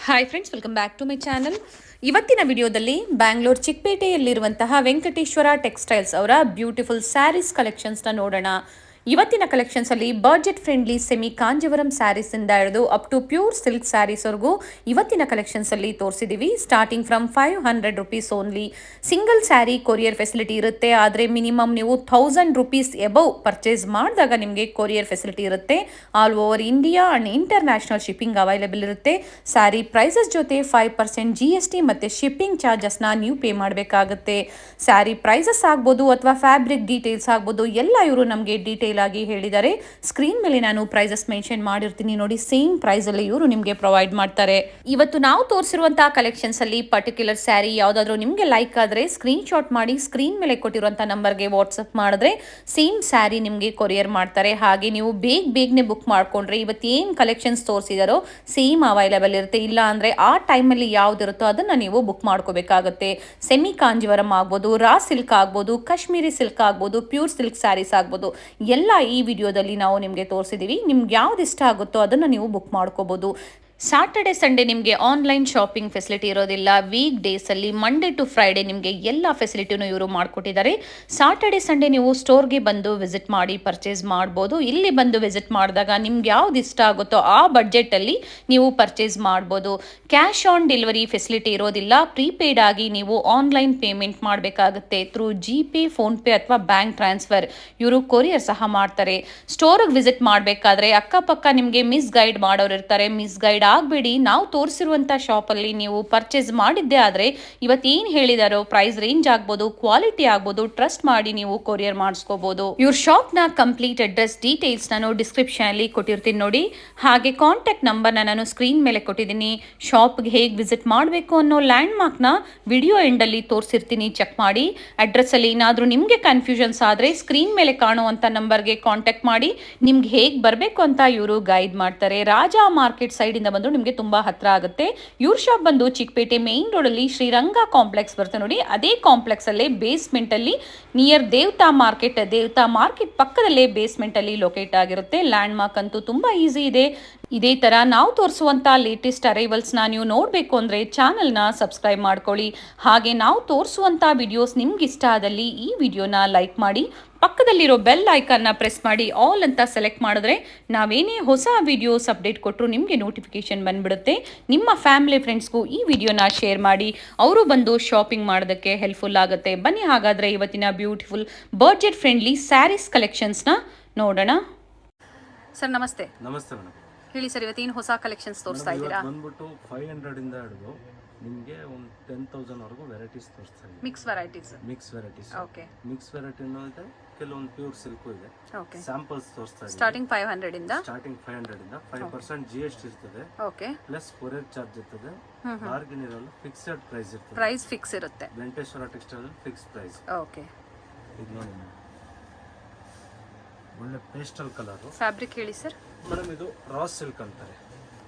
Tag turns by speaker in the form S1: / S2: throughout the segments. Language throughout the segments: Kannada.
S1: Hi friends, welcome back to my channel. ಇವತ್ತಿನ ವಿಡಿಯೋದಲ್ಲಿ ಬ್ಯಾಂಗ್ಳೂರ್ ಚಿಕ್ಕಪೇಟೆಯಲ್ಲಿರುವಂತಹ ವೆಂಕಟೇಶ್ವರ ಟೆಕ್ಸ್ಟೈಲ್ಸ್ ಅವರ ಬ್ಯೂಟಿಫುಲ್ ಸ್ಯಾರೀಸ್ ಕಲೆಕ್ಷನ್ಸ್ನ ನೋಡೋಣ. ಇವತ್ತಿನ ಕಲೆಕ್ಷನ್ಸಲ್ಲಿ ಬಜೆಟ್ ಫ್ರೆಂಡ್ಲಿ ಸೆಮಿ ಕಾಂಜೀವರಂ ಸ್ಯಾರೀಸಿಂದ ಹಿಡಿದು ಅಪ್ ಟು ಪ್ಯೂರ್ ಸಿಲ್ಕ್ ಸ್ಯಾರೀಸ್ವರೆಗೂ ಇವತ್ತಿನ ಕಲೆಕ್ಷನ್ಸಲ್ಲಿ ತೋರಿಸಿದ್ದೀವಿ. Starting from 500 rupees only. Single sari courier facility ಇರುತ್ತೆ, ಆದರೆ ಮಿನಿಮಮ್ ನೀವು 1000 ರುಪೀಸ್ ಎಬವ್ ಪರ್ಚೇಸ್ ಮಾಡಿದಾಗ ನಿಮಗೆ ಕೊರಿಯರ್ ಫೆಸಿಲಿಟಿ ಇರುತ್ತೆ. All over India and international shipping available ಇರುತ್ತೆ. ಸ್ಯಾರಿ ಪ್ರೈಸಸ್ ಜೊತೆ 5% GST ಮತ್ತು ಶಿಪ್ಪಿಂಗ್ ಚಾರ್ಜಸ್ನ ನೀವು ಪೇ ಮಾಡಬೇಕಾಗುತ್ತೆ. ಸ್ಯಾರಿ ಪ್ರೈಸಸ್ ಆಗ್ಬೋದು ಅಥವಾ ಫ್ಯಾಬ್ರಿಕ್ ಡೀಟೇಲ್ಸ್ ಆಗ್ಬೋದು, ಎಲ್ಲ ಇವರು ನಮಗೆ ಡೀಟೇಲ್ ಆಗಿ ಹೇಳಿದ್ದಾರೆ. ಸ್ಕ್ರೀನ್ ಮೇಲೆ ನಾನು ಪ್ರೈಸಸ್ ಮೆನ್ಷನ್ ಮಾಡಿರ್ತೀನಿ ನೋಡಿ. ಸೇಮ್ ಪ್ರೈಸ್ ಅಲ್ಲಿ ಇವರು ನಿಮಗೆ ಪ್ರೊವೈಡ್ ಮಾಡ್ತಾರೆ. ಇವತ್ತು ನಾವು ತೋರಿಸಿರುವಂತಹ ಕಲೆಕ್ಷನ್ಸ್ ಅಲ್ಲಿ ಪರ್ಟಿಕ್ಯುಲರ್ ಸ್ಯಾರಿ ಯಾವ್ದಾದ್ರು ನಿಮಗೆ ಲೈಕ್ ಆದ್ರೆ ಸ್ಕ್ರೀನ್ ಶಾಟ್ ಮಾಡಿ ಸ್ಕ್ರೀನ್ ಮೇಲೆ ಕೊಟ್ಟಿರುವಂತಹ ನಂಬರ್ಗೆ ವಾಟ್ಸ್ಆಪ್ ಮಾಡಿದ್ರೆ ಸೇಮ್ ಸ್ಯಾರಿ ನಿಮಗೆ ಕೊರಿಯರ್ ಮಾಡ್ತಾರೆ. ಹಾಗೆ ನೀವು ಬೇಗನೆ ಬುಕ್ ಮಾಡ್ಕೊಂಡ್ರೆ ಇವತ್ತು ಏನ್ ಕಲೆಕ್ಷನ್ಸ್ ತೋರಿಸಿದಾರೋ ಸೇಮ್ ಅವೈಲೇಬಲ್ ಇರುತ್ತೆ. ಇಲ್ಲ ಅಂದ್ರೆ ಆ ಟೈಮಲ್ಲಿ ಯಾವ್ದಿರುತ್ತೋ ಅದನ್ನ ನೀವು ಬುಕ್ ಮಾಡ್ಕೋಬೇಕಾಗುತ್ತೆ. ಸೆಮಿ ಕಾಂಜೀವರಂ ಆಗ್ಬೋದು, ರಾ ಸಿಲ್ಕ್ ಆಗ್ಬೋದು, ಕಾಶ್ಮೀರಿ ಸಿಲ್ಕ್ ಆಗ್ಬೋದು, ಪ್ಯೂರ್ ಸಿಲ್ಕ್ ಸ್ಯಾರೀಸ್ ಆಗ್ಬೋದು, ಎಲ್ಲ ಈ ವಿಡಿಯೋದಲ್ಲಿ ನಾವು ನಿಮಗೆ ತೋರಿಸಿದೀವಿ. ನಿಮ್ಗೆ ಯಾವ್ದು ಇಷ್ಟ ಆಗುತ್ತೋ ಅದನ್ನು ನೀವು ಬುಕ್ ಮಾಡ್ಕೋಬಹುದು. ಸ್ಯಾಟರ್ಡೆ ಸಂಡೇ ನಿಮಗೆ ಆನ್ಲೈನ್ ಶಾಪಿಂಗ್ ಫೆಸಿಲಿಟಿ ಇರೋದಿಲ್ಲ. ವೀಕ್ ಡೇಸಲ್ಲಿ ಮಂಡೇ ಟು ಫ್ರೈಡೆ ನಿಮಗೆ ಎಲ್ಲ ಫೆಸಿಲಿಟಿನೂ ಇವರು ಮಾಡಿಕೊಟ್ಟಿದ್ದಾರೆ. ಸ್ಯಾಟರ್ಡೆ ಸಂಡೇ ನೀವು ಸ್ಟೋರ್ಗೆ ಬಂದು ವಿಸಿಟ್ ಮಾಡಿ ಪರ್ಚೇಸ್ ಮಾಡ್ಬೋದು. ಇಲ್ಲಿ ಬಂದು ವಿಸಿಟ್ ಮಾಡಿದಾಗ ನಿಮ್ಗೆ ಯಾವ್ದು ಇಷ್ಟ ಆಗುತ್ತೋ ಆ ಬಡ್ಜೆಟಲ್ಲಿ ನೀವು ಪರ್ಚೇಸ್ ಮಾಡ್ಬೋದು. ಕ್ಯಾಶ್ ಆನ್ ಡೆಲಿವರಿ ಫೆಸಿಲಿಟಿ ಇರೋದಿಲ್ಲ. ಪ್ರೀಪೇಯ್ಡ್ ಆಗಿ ನೀವು ಆನ್ಲೈನ್ ಪೇಮೆಂಟ್ ಮಾಡಬೇಕಾಗುತ್ತೆ. ಥ್ರೂ GPay, ಫೋನ್ಪೇ ಅಥವಾ ಬ್ಯಾಂಕ್ ಟ್ರಾನ್ಸ್ಫರ್ ಇವರು ಕೊರಿಯರ್ ಸಹ ಮಾಡ್ತಾರೆ. ಸ್ಟೋರ್ಗೆ ವಿಸಿಟ್ ಮಾಡಬೇಕಾದ್ರೆ ಅಕ್ಕಪಕ್ಕ ನಿಮಗೆ ಮಿಸ್ ಗೈಡ್ ಮಾಡೋರು ಇರ್ತಾರೆ. ಮಿಸ್ ಗೈಡ್ ಆಗಬೇಡಿ. ನಾವು ತೋರಿಸಿರುವಂಥ ಶಾಪಲ್ಲಿ ನೀವು ಪರ್ಚೇಸ್ ಮಾಡಿದ್ದೆ ಆದರೆ ಇವತ್ತೇನು ಹೇಳಿದಾರೋ ಪ್ರೈಸ್ ರೇಂಜ್ ಆಗ್ಬೋದು, ಕ್ವಾಲಿಟಿ ಆಗ್ಬೋದು, ಟ್ರಸ್ಟ್ ಮಾಡಿ ನೀವು ಕೊರಿಯರ್ ಮಾಡಿಸ್ಕೋಬಹುದು. ಇವ್ರ ಶಾಪ್ನ ಕಂಪ್ಲೀಟ್ ಅಡ್ರೆಸ್ ಡೀಟೇಲ್ಸ್ ನಾನು ಡಿಸ್ಕ್ರಿಪ್ಷನ್ ಅಲ್ಲಿ ಕೊಟ್ಟಿರ್ತೀನಿ ನೋಡಿ. ಹಾಗೆ ಕಾಂಟ್ಯಾಕ್ಟ್ ನಂಬರ್ನ ನಾನು ಸ್ಕ್ರೀನ್ ಮೇಲೆ ಕೊಟ್ಟಿದ್ದೀನಿ. ಶಾಪ್ಗೆ ಹೇಗೆ ವಿಸಿಟ್ ಮಾಡಬೇಕು ಅನ್ನೋ ಲ್ಯಾಂಡ್ ಮಾರ್ಕ್ನ ವಿಡಿಯೋ ಎಂಡಲ್ಲಿ ತೋರಿಸಿರ್ತೀನಿ, ಚೆಕ್ ಮಾಡಿ. ಅಡ್ರೆಸ್ ಅಲ್ಲಿ ಏನಾದರೂ ನಿಮಗೆ ಕನ್ಫ್ಯೂಷನ್ಸ್ ಆದರೆ ಸ್ಕ್ರೀನ್ ಮೇಲೆ ಕಾಣುವಂಥ ನಂಬರ್ಗೆ ಕಾಂಟ್ಯಾಕ್ಟ್ ಮಾಡಿ ನಿಮ್ಗೆ ಹೇಗೆ ಬರಬೇಕು ಅಂತ ಇವರು ಗೈಡ್ ಮಾಡ್ತಾರೆ. ರಾಜಾ ಮಾರ್ಕೆಟ್ ಸೈಡಿಂದ ಬಂದು ನಿಮಗೆ ತುಂಬಾ ಹತ್ರ ಆಗುತ್ತೆ. ಇವ್ರ ಶಾಪ್ ಬಂದು ಚಿಕ್ಕಪೇಟೆ ಮೇನ್ ರೋಡ್ ಅಲ್ಲಿ ಶ್ರೀರಂಗ ಕಾಂಪ್ಲೆಕ್ಸ್ ಬರುತ್ತೆ ನೋಡಿ. ಅದೇ ಕಾಂಪ್ಲೆಕ್ಸ್ ಅಲ್ಲೇ ಬೇಸ್ಮೆಂಟ್ ಅಲ್ಲಿ ನಿಯರ್ ದೇವತಾ ಮಾರ್ಕೆಟ್ ಪಕ್ಕದಲ್ಲೇ ಬೇಸ್ಮೆಂಟ್ ಅಲ್ಲಿ ಲೊಕೇಟ್ ಆಗಿರುತ್ತೆ. ಲ್ಯಾಂಡ್ ಮಾರ್ಕ್ ಅಂತೂ ತುಂಬಾ ಈಸಿ ಇದೆ. ಇದೇ ತರ ನಾವು ತೋರಿಸುವಂತ ಲೇಟೆಸ್ಟ್ ಅರೈವಲ್ಸ್ನ ನೀವು ನೋಡಬೇಕು ಅಂದ್ರೆ ಚಾನಲ್ನ ಸಬ್ಸ್ಕ್ರೈಬ್ ಮಾಡ್ಕೊಳ್ಳಿ. ಹಾಗೆ ನಾವು ತೋರಿಸುವಂತ ವಿಡಿಯೋಸ್ ನಿಮ್ಗೆ ಇಷ್ಟ ಆದಲ್ಲಿ ಈ ವಿಡಿಯೋನ ಲೈಕ್ ಮಾಡಿ, ಪಕ್ಕದಲ್ಲಿರೋ ಬೆಲ್ ಐಕಾನ್ನ ಪ್ರೆಸ್ ಮಾಡಿ ಆಲ್ ಅಂತ ಸೆಲೆಕ್ಟ್ ಮಾಡಿದ್ರೆ ನಾವೇನೇ ಹೊಸ ವಿಡಿಯೋಸ್ ಅಪ್ಡೇಟ್ ಕೊಟ್ಟರು ನಿಮಗೆ ನೋಟಿಫಿಕೇಶನ್ ಬಂದ್ಬಿಡುತ್ತೆ. ನಿಮ್ಮ ಫ್ಯಾಮಿಲಿ ಫ್ರೆಂಡ್ಸ್ಗೂ ಈ ವಿಡಿಯೋನ ಶೇರ್ ಮಾಡಿ, ಅವರು ಬಂದು ಶಾಪಿಂಗ್ ಮಾಡೋದಕ್ಕೆ ಹೆಲ್ಪ್ಫುಲ್ ಆಗುತ್ತೆ. ಬನ್ನಿ ಹಾಗಾದರೆ ಇವತ್ತಿನ ಬ್ಯೂಟಿಫುಲ್ ಬಡ್ಜೆಟ್ ಫ್ರೆಂಡ್ಲಿ ಸ್ಯಾರೀಸ್ ಕಲೆಕ್ಷನ್ಸ್ನ ನೋಡೋಣ. ಸರ್ ನಮಸ್ತೆ.
S2: ನಮಸ್ತೆ ಮೇಡಮ್.
S1: ಹೇಳಿ ಸರ್, ಇವತ್ತೇನು ಹೊಸ ಕಲೆಕ್ಷನ್ಸ್ ತೋರಿಸ್ತಾ ಇದ್ದೀರಾ?
S2: ಬಂದ್ಬಿಟ್ಟು 500 ಇಂದ ಹಿಡಿದು ನಿಮಗೆ ಒಂದು 10,000 ವರೆಗೂ ವೆರೈಟೀಸ್ ತೋರಿಸ್ತಾ ಇದ್ದೀವಿ.
S1: Mix varieties.
S2: ಓಕೆ. ಮಿಕ್ಸ್ ವೆರೈಟಿನೂ ಇದೆ, ಕೆಲವೊಂದು ಪ್ಯೂರ್ ಸಿಲ್ಕು ಇದೆ.
S1: ಓಕೆ.
S2: ಸ್ಯಾಂಪಲ್ಸ್ ತೋರಿಸ್ತಾ ಇದ್ದೀವಿ.
S1: ಸ್ಟಾರ್ಟಿಂಗ್ 500 ಇಂದ
S2: 5% GST ಇರ್ತದೆ.
S1: ಓಕೆ.
S2: ಪ್ಲಸ್ ಕೊರಿಯರ್ ಚಾರ್ಜ್ ಇರ್ತದೆ. ಬಾರ್ಗೇನ್ ಇರಲ್ಲ, ಫಿಕ್ಸ್ಡ್ ಪ್ರೈಸ್ ಇರ್ತದೆ.
S1: ಪ್ರೈಸ್ ಫಿಕ್ಸ್ ಇರುತ್ತೆ.
S2: Venkateshwara textile fix price.
S1: Okay.
S2: ಇದು ನೋಡಿ ಒಳ್ಳೆ ಪೇಸ್ಟಲ್ ಕಲರ್.
S1: ಫ್ಯಾಬ್ರಿಕ್ ಹೇಳಿ ಸರ್.
S2: ಮೇಡಮ್ ಇದು ರಾ ಸಿಲ್ಕ್ ಅಂತಾರೆ.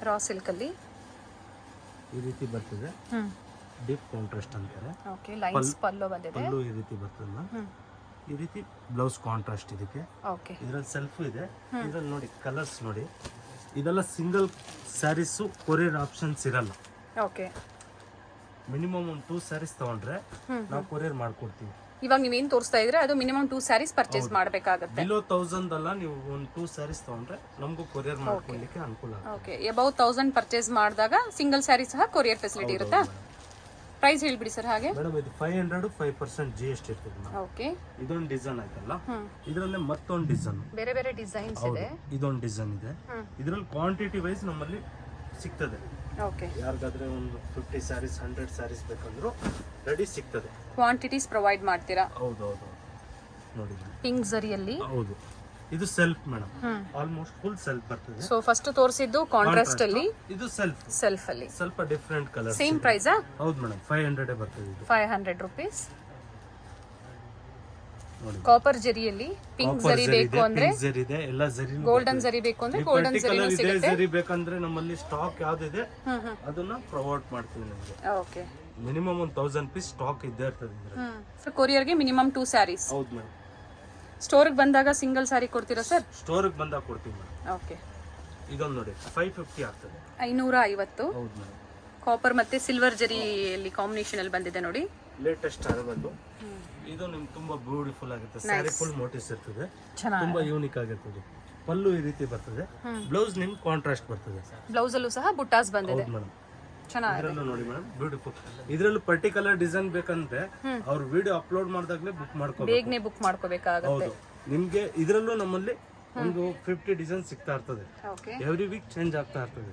S1: ರಾ ಸಿಲ್ಕ್ ಅಲ್ಲಿ
S2: ಈ ರೀತಿ ಬರ್ತದೆ. ಡೀಪ್ ಕಾಂಟ್ರಾಸ್ಟ್ ಅಂತಾರೆ.
S1: ಓಕೆ. ಲೈನ್ಸ್ ಪಲ್ಲು ಬಂದಿದೆ.
S2: ಪಲ್ಲು ಈ ರೀತಿ ಬರ್ತದೆ. ಈ ರೀತಿ ಬ್ಲೌಸ್ ಕಾಂಟ್ರಾಸ್ಟ್ ಇದಕ್ಕೆ.
S1: ಓಕೆ.
S2: ಇದರಲ್ಲಿ ಸೆಲ್ಫ್ ಇದೆ. ಇದರಲ್ಲಿ ನೋಡಿ ಕಲರ್ಸ್ ನೋಡಿ. ಇದೆಲ್ಲ ಸಿಂಗಲ್ ಸ್ಯಾರೀಸ್ ಕೊರಿಯರ್ ಆಪ್ಷನ್ಸ್ ಇರಲ್ಲ.
S1: ಓಕೆ.
S2: ಮಿನಿಮಮ್ ಒಂದು 2 ಸ್ಯಾರೀಸ್ ತಗೊಂಡ್ರೆ ನಾವು ಕೊರಿಯರ್ ಮಾಡ್ಕೊಡ್ತೀವಿ.
S1: ಇವಾಗ ನೀವೇನು ತೋರಿಸ್ತಾ ಇದ್ರೆ ಅದು ಮಿನಿಮಮ್ 2 ಸ್ಯಾರೀಸ್ ಪರ್ಚೇಸ್ ಮಾಡಬೇಕಾಗುತ್ತೆ.
S2: ಬಿಲೋ 1000 ಅಲ್ಲ, ನೀವು ಒಂದು 2 ಸ್ಯಾರೀಸ್ ತಗೊಂಡ್ರೆ ನಮಗೂ ಕೊರಿಯರ್ ಮಾಡ್ಕೊಳ್ಳಿಕ್ಕೆ ಅನುಕೂಲ ಆಗುತ್ತೆ.
S1: ಓಕೆ. ಅಬೌವ್ 1000 ಪರ್ಚೇಸ್ ಮಾಡಿದಾಗ ಸಿಂಗಲ್ ಸ್ಯಾರಿ ಸಹ ಕೊರಿಯರ್ ಫೆಸಿಲಿಟಿ ಇರುತ್ತಾ? ಪ್ರೈಸ್ ಹೇಳ್ಬಿಡಿ ಸರ್. ಹಾಗೆ
S2: ಮೇಡಮ್ ಇದು 500 5% GST ಇರ್ತದೆ.
S1: ಓಕೆ.
S2: ಇದೊಂದು ಡಿಸೈನ್ ಆಯ್ತಲ್ಲ, ಇದರಲ್ಲೇ ಮತ್ತೊಂದು ಡಿಸೈನ್,
S1: ಬೇರೆ ಡಿಸೈನ್ಸ್ ಇದೆ.
S2: ಇದೊಂದು ಡಿಸೈನ್ ಇದೆ. ಇದರಲ್ಲಿ ಕ್ವಾಂಟಿಟಿ ವೈಸ್ ನಮ್ಮಲ್ಲಿ ಸಿಗ್ತದೆ.
S1: ಓಕೆ.
S2: ಯಾರಿಗಾದ್ರೆ ಒಂದು 50 ಸ್ಯಾರೀಸ್ 100 ಸ್ಯಾರೀಸ್ ಬೇಕಂದ್ರೂ ರೆಡಿ ಸಿಗ್ತದೆ.
S1: ಕ್ವಾಂಟಿಟೀಸ್ ಪ್ರೊವೈಡ್ ಮಾಡ್ತೀರಾ?
S2: ಹೌದು ನೋಡಿ
S1: ಪಿಂಕ್ ಜರಿಯಲ್ಲಿ.
S2: ಹೌದು. ಇದು self madam, almost full self ಬರ್ತದೆ.
S1: ಸೊ ಫಸ್ಟ್ ತೋರಿಸಿದ್ದು ಕಾಂಟ್ರಾಸ್ಟ್ ಅಲ್ಲಿ,
S2: ಇದು ಸೆಲ್ಫ್
S1: ಅಲ್ಲಿ
S2: ಸ್ವಲ್ಪ ಡಿಫರೆಂಟ್ ಕಲರ್.
S1: ಸೇಮ್ ಪ್ರೈಸಾ?
S2: ಹೌದು ಮೇಡಮ್, 500 ಬರ್ತದೆ. ಇದು
S1: 500 ರೂಪೀಸ್. ಕಾಪರ್ ಜರಿಯಲ್ಲಿ ಪಿಂಕ್ ಜರಿ ಬೇಕು ಅಂದ್ರೆ
S2: ಜರಿ ಇದೆ, ಎಲ್ಲ ಜರಿ.
S1: ಗೋಲ್ಡನ್ ಜರಿ ಬೇಕು ಅಂದ್ರೆ ಗೋಲ್ಡನ್ ಜರಿನೂ ಸಿಗುತ್ತೆ.
S2: ಜರಿ ಬೇಕಂದ್ರೆ ನಮ್ಮಲ್ಲಿ ಸ್ಟಾಕ್ ಯಾವ್ದಿದೆ ಅದನ್ನ ಪ್ರೊವೈಡ್ ಮಾಡ್ತೀವಿ ನಿಮಗೆ.
S1: ಓಕೆ.
S2: ಮಿನಿಮಮ್ 1000 ಪೀಸ್ ಸ್ಟಾಕ್ ಇದ್ದೇ ಇರ್ತದೆ.
S1: ಸೊ ಕೊರಿಯರ್ಗೆ ಮಿನಿಮಮ್ 2 ಸ್ಯಾರೀಸ್.
S2: ಹೌದು ಮೇಡಮ್.
S1: ಸ್ಟೋರ್ಗೆ ಬಂದಾಗ ಸಿಂಗಲ್ ಸ್ಯಾರಿ ಕೊಡ್ತೀರಾ ಸರ್?
S2: ಸ್ಟೋರ್ಗೆ ಬಂದಾಗ ಕೊಡ್ತೀವಿ ಮೇಡಮ್.
S1: ಓಕೆ.
S2: ಇದೊಂದು ನೋಡಿ 550 ಆಗ್ತದೆ.
S1: 550.
S2: ಹೌದು ಮೇಡಮ್.
S1: ಕಾಪರ್ ಮತ್ತೆ ಸಿಲ್ವರ್ ಜರಿಯಲ್ಲಿ ಕಾಂಬಿನೇಷನ್ ಅಲ್ಲಿ ಬಂದಿದೆ ನೋಡಿ.
S2: ಲೇಟೆಸ್ಟ್ ಅರವಲ್ಲು. ಇದು ನಿಮ್ಗೆ ತುಂಬಾ ಬ್ಯೂಟಿಫುಲ್ ಆಗುತ್ತೆ. ಸ್ಯಾರಿ ಫುಲ್ ಮೋಟಿವ್ಸ್ ಇರ್ತದೆ, ತುಂಬಾ ಯೂನಿಕ್ ಆಗಿರ್ತದೆ. ಪಲ್ಲು ಈ ರೀತಿ ಬರ್ತದೆ, ಬ್ಲೌಸ್ ನಿಮ್ಗೆ ಕಾಂಟ್ರಾಸ್ಟ್ ಬರ್ತದೆ.
S1: ಬ್ಲೌಸ್ ಅಲ್ಲೂ ಸಹ ಬುಟ್ಟಾಸ್ ಬಂದಿದೆ.
S2: ಮೇಡಮ್
S1: ಚೆನ್ನಾಗಿದೆ.
S2: ಇದ್ರಲ್ಲೂ ನೋಡಿ ಮೇಡಮ್ ಬ್ಯೂಟಿಫುಲ್. ಇದ್ರಲ್ಲೂ ಪರ್ಟಿಕ್ಯುಲರ್ ಡಿಸೈನ್ ಬೇಕಂದ್ರೆ ಅವ್ರ ವಿಡಿಯೋ ಅಪ್ಲೋಡ್ ಮಾಡಿದಾಗಲೇ ಬುಕ್ ಮಾಡ್ಕೋಬೇಕು.
S1: ಬೇಗನೆ ಬುಕ್ ಮಾಡ್ಕೋಬೇಕಾಗುತ್ತೆ.
S2: ಹೌದು, ನಿಮ್ಗೆ ಇದ್ರಲ್ಲೂ ನಮ್ಮಲ್ಲಿ ಒಂದು 50 ಡಿಸೈನ್ ಸಿಗ್ತಾ ಇರ್ತದೆ.
S1: ಓಕೆ.
S2: ಎವ್ರಿ ವೀಕ್ ಚೇಂಜ್ ಆಗ್ತಾ ಇರ್ತದೆ.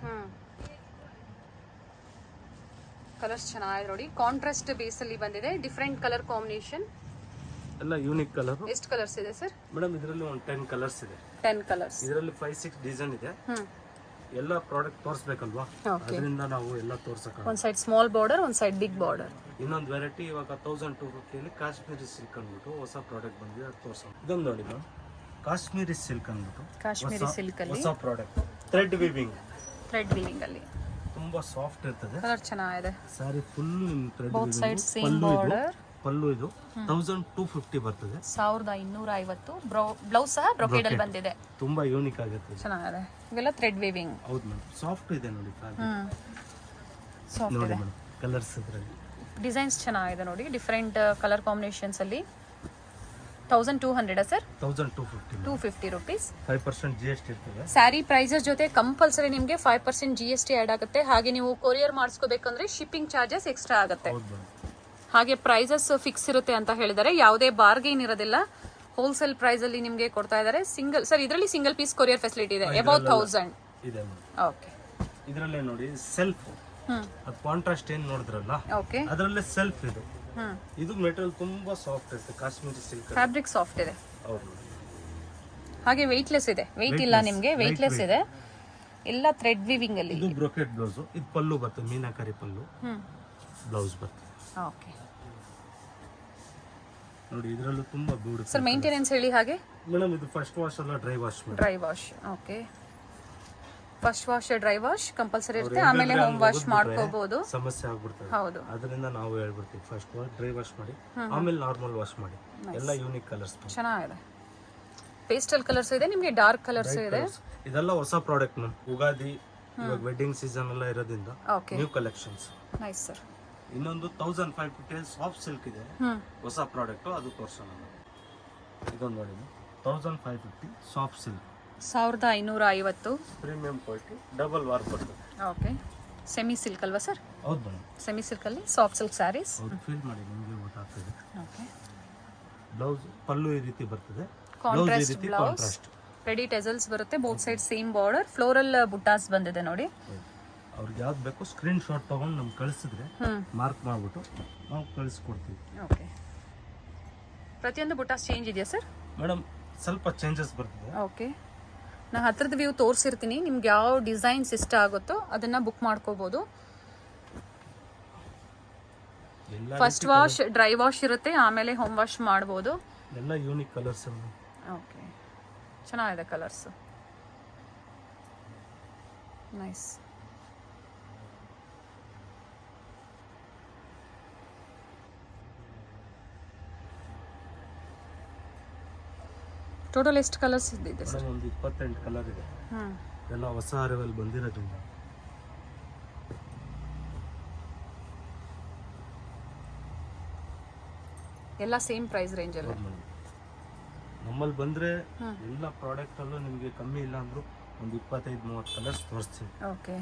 S1: ಕಲರ್ಸ್ ಚೆನ್ನಾಗಿದೆ ನೋಡಿ. ಕಾಂಟ್ರಾಸ್ಟ್ ಬೇಸ್ ಅಲ್ಲಿ ಬಂದಿದೆ. ಡಿಫರೆಂಟ್ ಕಲರ್ ಕಾಂಬಿನೇಷನ್,
S2: ಎಲ್ಲ ಯೂನಿಕ್ ಕಲರ್.
S1: ಎಷ್ಟು ಕಲರ್ಸ್ ಇದೆ ಸರ್?
S2: ಮೇಡಮ್ ಇದರಲ್ಲಿ ಒಂದು 10 ಕಲರ್ಸ್ ಇದೆ.
S1: 10 ಕಲರ್ಸ್.
S2: ಇದರಲ್ಲಿ 5-6 ಡಿಸೈನ್ ಇದೆ. ಎಲ್ಲ ಪ್ರಾಡಕ್ಟ್ ತೋರಿಸ್ಬೇಕಲ್ವಾ, ಅದರಿಂದ ನಾವು ಎಲ್ಲ ತೋರ್ಸಕ.
S1: ಒಂದ್ ಸೈಡ್ ಸ್ಮಾಲ್ ಬಾರ್ಡರ್, ಒಂದ್ ಸೈಡ್ ಬಿಗ್ ಬಾರ್ಡರ್.
S2: ಇನ್ನೊಂದು ವೆರೈಟಿ ಇವಾಗ 1250 ಅಲ್ಲಿ ಕಾಶ್ಮೀರಿ ಸಿಲ್ಕ್ ಅಂದ್ಬಿಟ್ಟು ಹೊಸ ಪ್ರಾಡಕ್ಟ್ ಬಂದಿದೆ, ಅದು ತೋರ್ಸೋಣ. ಇದೊಂದು ನೋಡಿ ಮ್ಯಾಮ್, ಕಾಶ್ಮೀರಿ ಸಿಲ್ಕ್ ಅಂದ್ಬಿಟ್ಟು
S1: ಕಾಶ್ಮೀರಿ ಸಿಲ್ಕ್ ಅಲ್ಲಿ
S2: ಹೊಸ product. Thread weaving.
S1: Thread weaving ಅಲ್ಲಿ
S2: ತುಂಬಾ ಸಾಫ್ಟ್ ಇರ್ತದೆ.
S1: ಕಲರ್ ಚೆನ್ನಾಗಿದೆ.
S2: Sari full thread
S1: both side same border.
S2: Pallu ಇದು 1250 ಬರ್ತದೆ.
S1: 1250. ಬ್ಲೌಸ್ ಸಹ ಬ್ರೊಕೇಡ್ ಅಲ್ಲಿ ಬಂದಿದೆ.
S2: ತುಂಬಾ ಯೂನಿಕ್ ಆಗುತ್ತೆ.
S1: ಚೆನ್ನಾಗಿದೆ. ಇವೆಲ್ಲ ಥ್ರೆಡ್ ವೀವಿಂಗ್.
S2: ಹೌದು ಮೇಡಮ್, ಸಾಫ್ಟ್ ಇದೆ ನೋಡಿ.
S1: ಸಾಫ್ಟ್
S2: ನೋಡಿ
S1: ಇದೆ.
S2: ಮೇಡಮ್, ಕಲರ್ಸ್ ಇದರಲ್ಲಿ
S1: ಡಿಸೈನ್ಸ್ ಚೆನ್ನಾಗಿದೆ ನೋಡಿ. ಡಿಫರೆಂಟ್ ಕಲರ್ ಕಾಂಬಿನೇಷನ್ಸ್ ಅಲ್ಲಿ. 1200 ಸರ್?
S2: 1250.
S1: 250 ರುಪೀಸ್.
S2: 5% GST ಇರ್ತದೆ.
S1: ಸ್ಯಾರಿ ಪ್ರೈಸಸ್ ಜೊತೆ ಕಂಪಲ್ಸರಿ ನಿಮಗೆ 5% GST ಆ್ಯಡ್ ಆಗುತ್ತೆ. ಹಾಗೆ ನೀವು ಕೊರಿಯರ್ ಮಾಡಿಸ್ಕೋಬೇಕಂದ್ರೆ ಶಿಪ್ಪಿಂಗ್ ಚಾರ್ಜಸ್ ಎಕ್ಸ್ಟ್ರಾ ಆಗುತ್ತೆ.
S2: ಹೌದು ಮೇಡಮ್.
S1: ಹಾಗೆ ಪ್ರೈಸಸ್ ಫಿಕ್ಸ್ ಇರುತ್ತೆ ಅಂತ ಹೇಳಿದ್ದಾರೆ. ಯಾವುದೇ ಬಾರ್ಗೇನ್ ಇರೋದಿಲ್ಲ. ಹೋಲ್ಸೇಲ್ ಪ್ರೈಸ್ ಅಲ್ಲಿ ನಿಮಗೆ ಕೊಡ್ತಾ ಇದ್ದಾರೆ. ಸಿಂಗಲ್ ಸರ್, ಇದರಲ್ಲಿ ಸಿಂಗಲ್ ಪೀಸ್ ಕೊರಿಯರ್ ಫೆಸಿಲಿಟಿ ಇದೆ. ಅಬೌಟ್ 1000
S2: ಇದೆ ಮೇಡಮ್.
S1: ಓಕೆ.
S2: ಇದರಲ್ಲೇ ನೋಡಿ ಸೆಲ್ಫ್, ಅದು ಕಾಂಟ್ರಾಸ್ಟ್ ಏನ್ ನೋಡಿದ್ರಲ್ಲ,
S1: ಓಕೆ.
S2: ಅದರಲ್ಲೇ ಸೆಲ್ಫ್ ಇದು. ಇದು ಮೆಟೀರಿಯಲ್ ತುಂಬಾ ಸಾಫ್ಟ್ ಇರುತ್ತೆ, ಕಾಶ್ಮೀರಿ ಸಿಲ್ಕ್.
S1: ಫ್ಯಾಬ್ರಿಕ್ ಸಾಫ್ಟ್ ಇದೆ.
S2: ಹೌದು.
S1: ಹಾಗೆ ವೆಯ್ಟ್ಲೆಸ್ ಇದೆ. ವೆಯ್ಟ್ ಇಲ್ಲ ನಿಮಗೆ, ವೆಯ್ಟ್ಲೆಸ್ ಇದೆ. ಎಲ್ಲ ಥ್ರೆಡ್ ವೀವಿಂಗ್ ಅಲ್ಲಿ.
S2: ಇದು ಬ್ರೊಕೆಟ್ ಬ್ಲೌಸ್. ಇದು ಪಲ್ಲು ಬರ್ತದೆ, ಮೀನಾಕರಿ ಪಲ್ಲು. ಬ್ಲೌಸ್ ಬರ್ತದೆ.
S1: ಓಕೆ
S2: ನೋಡಿ, ಇದರಲ್ಲೂ ತುಂಬಾ ಬ್ಯೂಟಿಫುಲ್.
S1: ಸರ್ ಮೇಂಟೆನೆನ್ಸ್ ಹೇಳಿ ಹಾಗೆ.
S2: ಮೇಡಮ್ ಇದು ಫಸ್ಟ್ ವಾಶ್ ಅಲ್ಲ, dry wash.
S1: Dry wash. Okay. First wash dry wash compulsory ಇರುತ್ತೆ. ಆಮೇಲೆ ಹೋಮ್ ವಾಶ್ ಮಾಡ್ಕೋಬಹುದು.
S2: ಸಮಸ್ಯೆ ಆಗ್ಬಿಡ್ತದೆ.
S1: ಹೌದು.
S2: ಅದರಿಂದ ನಾವು ಹೇಳ್ಬಿಡ್ತೀವಿ, ಫಸ್ಟ್ ವಾಶ್ ಡ್ರೈ ವಾಶ್ ಮಾಡಿ, ಆಮೇಲೆ ನಾರ್ಮಲ್ ವಾಶ್ ಮಾಡಿ. ಎಲ್ಲ ಯೂನಿಕ್ ಕಲರ್ಸ್
S1: ಚೆನ್ನಾಗಿದೆ. ಪೇಸ್ಟಲ್ ಕಲರ್ಸ್ ಇದೆ, ನಿಮಗೆ ಡಾರ್ಕ್ ಕಲರ್ಸ್ ಇದೆ.
S2: ಇದೆಲ್ಲ ಹೊಸ ಪ್ರಾಡಕ್ಟ್ ಮ್ಯಾಮ್. ಉಗಾದಿ, ಇವಾಗ ವೆಡ್ಡಿಂಗ್ ಸೀಸನ್ ಎಲ್ಲ ಇರೋದ್ರಿಂದ ನ್ಯೂ ಕಲೆಕ್ಷನ್ಸ್.
S1: Nice sir.
S2: ಇನ್ನೊಂದು 1550 ಸಾಫ್ಟ್ ಸಿಲ್ಕ್ ಇದೆ, ಹೊಸ ಪ್ರಾಡಕ್ಟ್, ಅದು ತೋರ್ಸೋಣ. ಇದೊಂದು ನೋಡಿ, 1550 soft silk.
S1: 1550.
S2: Premium quality, double war ಬರ್ತದೆ.
S1: ಓಕೆ. ಸೆಮಿ ಸಿಲ್ಕ್ ಅಲ್ವಾ ಸರ್?
S2: ಹೌದು ಮೇಡಮ್.
S1: ಸೆಮಿ ಸಿಲ್ಕ್ ಅಲ್ಲಿ ಸಾಫ್ಟ್ ಸಿಲ್ಕ್ ಸ್ಯಾರೀಸ್.
S2: ಹೌದು, ಫೀಲ್ ಮಾಡಿ ನಿಮಗೆ ಗೊತ್ತಾಗ್ತದೆ.
S1: ಓಕೆ.
S2: ಬ್ಲೌಸ್ ಪಲ್ಲು ಈ ರೀತಿ ಬರ್ತದೆ,
S1: ಕಾಂಟ್ರಾಸ್ಟ್ ಬ್ಲೌಸ್, ರೆಡಿ ಟೆಸಲ್ಸ್ ಬರುತ್ತೆ. Both side same border. Floral buttas ಬಂದಿದೆ ನೋಡಿ.
S2: ಅವ್ರಿಗೆ ಯಾವ್ದು ಬೇಕು ಸ್ಕ್ರೀನ್ ಶಾಟ್ ತಗೊಂಡು ನಮ್ಗೆ ಕಳಿಸಿದ್ರೆ ಮಾರ್ಕ್ ಮಾಡ್ಬಿಟ್ಟು ನಾವು ಕಳಿಸ್ಕೊಡ್ತೀವಿ.
S1: ಓಕೆ. ಪ್ರತಿಯೊಂದು ಬುಟ್ಟಾಸ್ ಚೇಂಜ್ ಇದೆಯಾ ಸರ್?
S2: ಮೇಡಮ್ ಸ್ವಲ್ಪ ಚೇಂಜಸ್ ಬರ್ತದೆ.
S1: ಓಕೆ. ನಾನು ಹತ್ರದ ವ್ಯೂ ತೋರಿಸಿರ್ತೀನಿ. ನಿಮ್ಗೆ ಯಾವ ಡಿಸೈನ್ಸ್ ಇಷ್ಟ ಆಗುತ್ತೋ ಅದನ್ನ ಬುಕ್ ಮಾಡ್ಕೋಬಹುದು. ಫಸ್ಟ್ ವಾಶ್ ಡ್ರೈ ವಾಶ್ ಇರುತ್ತೆ, ಆಮೇಲೆ ಹೋಮ್ ವಾಶ್ ಮಾಡ್ಬೋದು.
S2: ಎಲ್ಲ ಯೂನಿಕ್ ಕಲರ್ಸ್.
S1: ಓಕೆ, ಚೆನ್ನಾಗಿದೆ ಕಲರ್ಸ್. ನೈಸ್. ಟೋಟಲ್ ಎಷ್ಟು ಕಲರ್ಸ್ ಇದೆ ಸರ್?
S2: ಒಂದು 28 ಕಲರ್ ಇದೆ. ಎಲ್ಲ ಹೊಸ ಅರೈವಲ್ ಬಂದಿರೋದ್ರಿಂದ.
S1: ಎಲ್ಲ ಸೇಮ್ ಪ್ರೈಸ್ ರೇಂಜ್ ಅಲ್ಲಿ.
S2: ನಮ್ಮಲ್ಲಿ ಬಂದ್ರೆ ಎಲ್ಲ ಪ್ರಾಡಕ್ಟ್ ಅಲ್ಲೂ ನಿಮಗೆ ಕಮ್ಮಿ ಇಲ್ಲ ಅಂದ್ರೂ ಒಂದು 25-30 ಕಲರ್ಸ್ ತೋರಿಸ್ತೀವಿ.
S1: ಓಕೆ.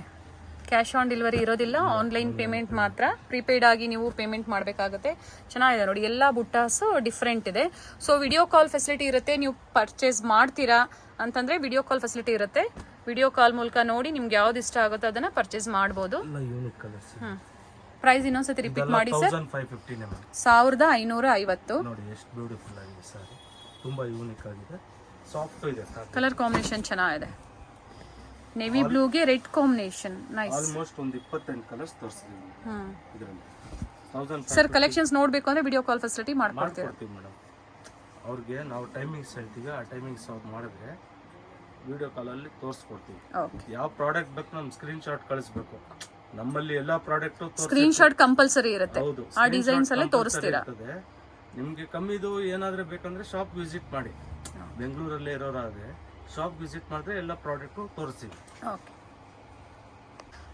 S1: ಕ್ಯಾಶ್ ಆನ್ ಡೆಲಿವರಿ ಇರೋದಿಲ್ಲ, ಆನ್ಲೈನ್ ಪೇಮೆಂಟ್ ಮಾತ್ರ. ಪ್ರೀಪೇಯ್ಡ್ ಆಗಿ ನೀವು ಪೇಮೆಂಟ್ ಮಾಡಬೇಕಾಗುತ್ತೆ. ಚೆನ್ನಾಗಿದೆ ನೋಡಿ, ಎಲ್ಲ ಬುಟ್ಟಾಸು ಡಿಫ್ರೆಂಟ್ ಇದೆ. ಸೊ ವಿಡಿಯೋ ಕಾಲ್ ಫೆಸಿಲಿಟಿ ಇರುತ್ತೆ. ನೀವು ಪರ್ಚೇಸ್ ಮಾಡ್ತೀರಾ ಅಂತಂದ್ರೆ ವಿಡಿಯೋ ಕಾಲ್ ಫೆಸಿಲಿಟಿ ಇರುತ್ತೆ. ವಿಡಿಯೋ ಕಾಲ್ ಮೂಲಕ ನೋಡಿ ನಿಮ್ಗೆ ಯಾವ್ದು ಇಷ್ಟ ಆಗುತ್ತೋ ಅದನ್ನ ಪರ್ಚೇಸ್ ಮಾಡ್ಬೋದು. ಪ್ರೈಸ್ ಇನ್ನೊಂದ್ಸತಿ ರಿಪೀಟ್ ಮಾಡಿ ಸರ್. 1550.
S2: ನೋಡಿ ಎಷ್ಟು ಬ್ಯೂಟಿಫುಲ್ ಆಗಿದೆ ಸರ್, ತುಂಬಾ ಯೂನಿಕ್ ಆಗಿದೆ, ಸಾಫ್ಟ್ ಇದೆ.
S1: ಕಲರ್ ಕಾಂಬಿನೇಷನ್ ಚೆನ್ನಾಗಿದೆ. ನೇವಿ ಬ್ಲೂಗೆ ರೆಡ್ ಕಾಂಬಿನೇಷನ್. ನೈಸ್.
S2: ಆಲ್ಮೋಸ್ಟ್ ಒಂದು 28 ಕಲರ್ಸ್ ತೋರಿಸಿದೀವಿ ಇದರಲ್ಲಿ.
S1: ಸರ್ ಕಲೆಕ್ಷನ್ಸ್ ನೋಡಬೇಕು ಅಂದ್ರೆ ವಿಡಿಯೋ ಕಾಲ್ ಫೆಸಿಲಿಟಿ ಮಾಡ್ಕೊಡ್ತೀವಿ
S2: ಮೇಡಮ್. ಅವ್ರಿಗೆ ನಾವು ಟೈಮಿಂಗ್ಸ್ ಹೇಳ್ತೀವಿ, ಆ ಟೈಮಿಂಗ್ಸ್ ಅವ್ರು ಮಾಡಿದ್ರೆ ವಿಡಿಯೋ ಕಾಲಲ್ಲಿ ತೋರಿಸ್ಕೊಡ್ತೀವಿ. ಯಾವ ಪ್ರಾಡಕ್ಟ್ ಬೇಕು ನಮ್ಗೆ ಸ್ಕ್ರೀನ್ ಶಾಟ್ ಕಳಿಸ್ಬೇಕು. ನಮ್ಮಲ್ಲಿ ಎಲ್ಲಾ ಪ್ರಾಡಕ್ಟ್
S1: ಸ್ಕ್ರೀನ್ ಶಾಟ್ ಕಂಪಲ್ಸರಿ ಇರುತ್ತೆ. ಆ ಡಿಸೈನ್ಸ್ ಅಲ್ಲೇ ತೋರಿಸ್ತೀರಾ.
S2: ನಿಮ್ಗೆ ಕಮ್ಮಿದು ಏನಾದ್ರೆ ಬೇಕಂದ್ರೆ ಶಾಪ್ ವಿಸಿಟ್ ಮಾಡಿ. ಬೆಂಗಳೂರಲ್ಲೇ ಇರೋರಾದ್ರೆ ಶಾಪ್ ವಿಸಿಟ್ ಮಾಡಿದ್ರೆ ಎಲ್ಲ ಪ್ರಾಡಕ್ಟ್ ತೋರಿಸ್ತೀವಿ.
S1: ಓಕೆ.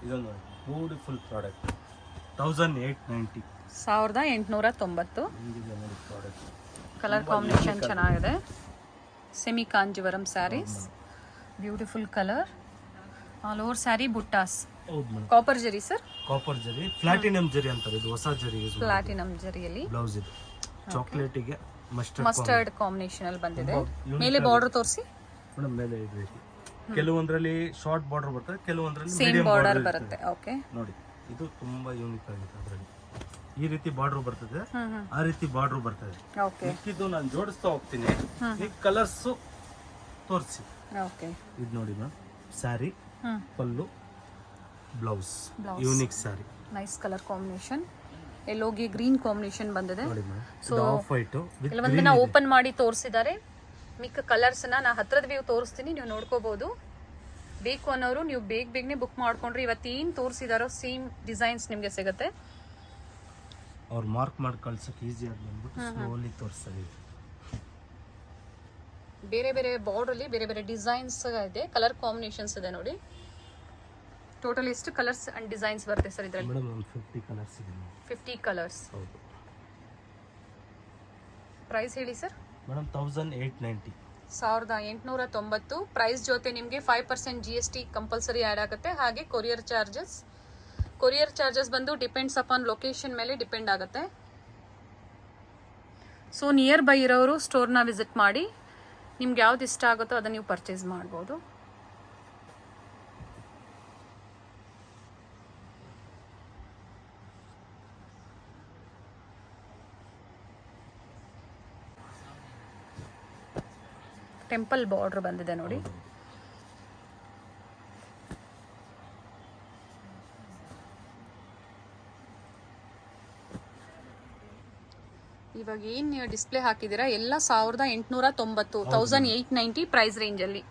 S2: ಇದೊಂದು ಬ್ಯೂಟಿಫುಲ್ ಪ್ರಾಡಕ್ಟ್ 1890
S1: 1890.
S2: ಹಿಂಗಿದೆ ನೋಡಿ ಪ್ರಾಡಕ್ಟ್.
S1: ಕಲರ್ ಕಾಂಬಿನೇಷನ್ ಚೆನ್ನಾಗಿದೆ. Semi Kanjivaram saris, beautiful colour, all over sari buttas.
S2: ಹೌದು madam.
S1: Copper zari sir,
S2: copper zari, platinum zari ಅಂತಾರೆ, ಇದು ಹೊಸ ಜರಿ ಯೂಸ್ ಮಾಡಿ.
S1: ಪ್ಲಾಟಿನಮ್ ಜರಿಯಲ್ಲಿ
S2: ಬ್ಲೌಸ್ ಇದು ಚಾಕ್ಲೇಟಿಗೆ
S1: ಮಸ್ಟರ್ಡ್ ಕಾಂಬಿನೇಷನ್ ಅಲ್ಲಿ ಬಂದಿದೆ. ಮೇಲೆ ಬಾರ್ಡರ್ ತೋರಿಸಿ
S2: ಮೇಡಮ್. ಮೇಲೆ ಇದು ರೀತಿ ಕೆಲವೊಂದರಲ್ಲಿ ಶಾರ್ಟ್ ಬಾರ್ಡರ್ ಬರ್ತದೆ, ಕೆಲವೊಂದರಲ್ಲಿ
S1: ಸೇಮ್
S2: ಮೀಡಿಯಂ
S1: ಬಾರ್ಡರ್
S2: ಬಾರ್ಡರ್
S1: ಬರುತ್ತೆ. ಓಕೆ,
S2: ನೋಡಿ ಇದು ತುಂಬಾ ಯೂನಿಕ್ ಆಗಿದೆ. ಅದರಲ್ಲಿ ಈ ರೀತಿ ಬಾರ್ಡರ್ ಬರ್ತದೆ, ಆ ರೀತಿ ಬಾರ್ಡರ್ ಬರ್ತದೆ.
S1: ಓಕೆ,
S2: ಇದು ನಾನು ಜೋಡಿಸ್ತಾ ಹೋಗ್ತೀನಿ. ಈ ಕಲರ್ಸ್ ತೋರಿಸಿ.
S1: ಓಕೆ,
S2: ಇದು ನೋಡಿ ma'am, sari pallu blouse, unique sari.
S1: Nice colour combination. ಎಲ್ಲೋಗಿ ಗ್ರೀನ್ ಕಾಂಬಿನೇಷನ್ ಬಂದಿದೆ.
S2: ನೋಡಿ ಮ್ಯಾಮ್,
S1: ಸೊ
S2: ಇದು ಆಫ್ ವೈಟ್ ವಿತ್
S1: ಕೆಲವೊಂದನ್ನ ಓಪನ್ ಮಾಡಿ ತೋರಿಸಿದ್ದಾರೆ. ಮಿಕ್ಕ ಕಲರ್ಸ್ನ ನಾ ಹತ್ರದ ವ್ಯೂ ತೋರಿಸ್ತೀನಿ, ನೀವು ನೋಡ್ಕೋಬಹುದು. ಬೇಕು ಅನ್ನೋರು ನೀವು ಬೇಗನೆ ಬುಕ್ ಮಾಡ್ಕೊಂಡ್ರೆ ಇವತ್ತೇನು ತೋರಿಸಿದಾರೋ ಸೇಮ್ ಡಿಸೈನ್ಸ್ ನಿಮಗೆ ಸಿಗುತ್ತೆ.
S2: ಅವ್ರು ಮಾರ್ಕ್ ಮಾಡಿ ಕಳ್ಸಕ್ಕೆ ಈಸಿ ಆಗಿ ಬಂದ್ಬಿಟ್ಟು ಸ್ಲೋಲಿ ತೋರಿಸ್ತಾರೆ.
S1: ಬೇರೆ ಬೇರೆ ಬಾರ್ಡರ್ ಅಲ್ಲಿ ಬೇರೆ ಬೇರೆ ಡಿಸೈನ್ಸ್ ಇದೆ, ಕಲರ್ ಕಾಂಬಿನೇಷನ್ಸ್ ಇದೆ ನೋಡಿ. ಟೋಟಲ್ ಎಷ್ಟು ಕಲರ್ಸ್ ಅಂಡ್ ಡಿಸೈನ್ಸ್ ಬರುತ್ತೆ ಸರ್ ಇದರಲ್ಲಿ?
S2: ಮೇಡಮ್ ಒಂದು 50 ಕಲರ್ಸ್ ಇದೆ.
S1: 50 ಕಲರ್ಸ್.
S2: ಹೌದು.
S1: ಪ್ರೈಸ್ ಹೇಳಿ ಸರ್.
S2: ಮೇಡಮ್ 1890.
S1: 1890. ಪ್ರೈಸ್ ಜೊತೆ ನಿಮಗೆ 5% GST ಕಂಪಲ್ಸರಿ ಆ್ಯಡ್ ಆಗುತ್ತೆ. ಹಾಗೆ ಕೊರಿಯರ್ ಚಾರ್ಜಸ್ ಬಂದು ಡಿಪೆಂಡ್ಸ್ ಅಪಾನ್ ಲೊಕೇಶನ್ ಮೇಲೆ ಡಿಪೆಂಡ್ ಆಗುತ್ತೆ. ಸೊ ನಿಯರ್ ಬೈ ಇರೋರು ಸ್ಟೋರ್ನ ವಿಸಿಟ್ ಮಾಡಿ ನಿಮ್ಗೆ ಯಾವ್ದು ಇಷ್ಟ ಆಗುತ್ತೋ ಅದನ್ನು ನೀವು ಪರ್ಚೇಸ್ ಮಾಡ್ಬೋದು. ಟೆಂಪಲ್ ಬಾರ್ಡರ್ ಬಂದಿದೆ ನೋಡಿ. ಇವಾಗ ಏನ್ ನೀವು ಡಿಸ್ಪ್ಲೇ ಹಾಕಿದ್ದೀರಾ ಎಲ್ಲ 1890, 1890 ಪ್ರೈಸ್ ರೇಂಜ್ ಅಲ್ಲಿ.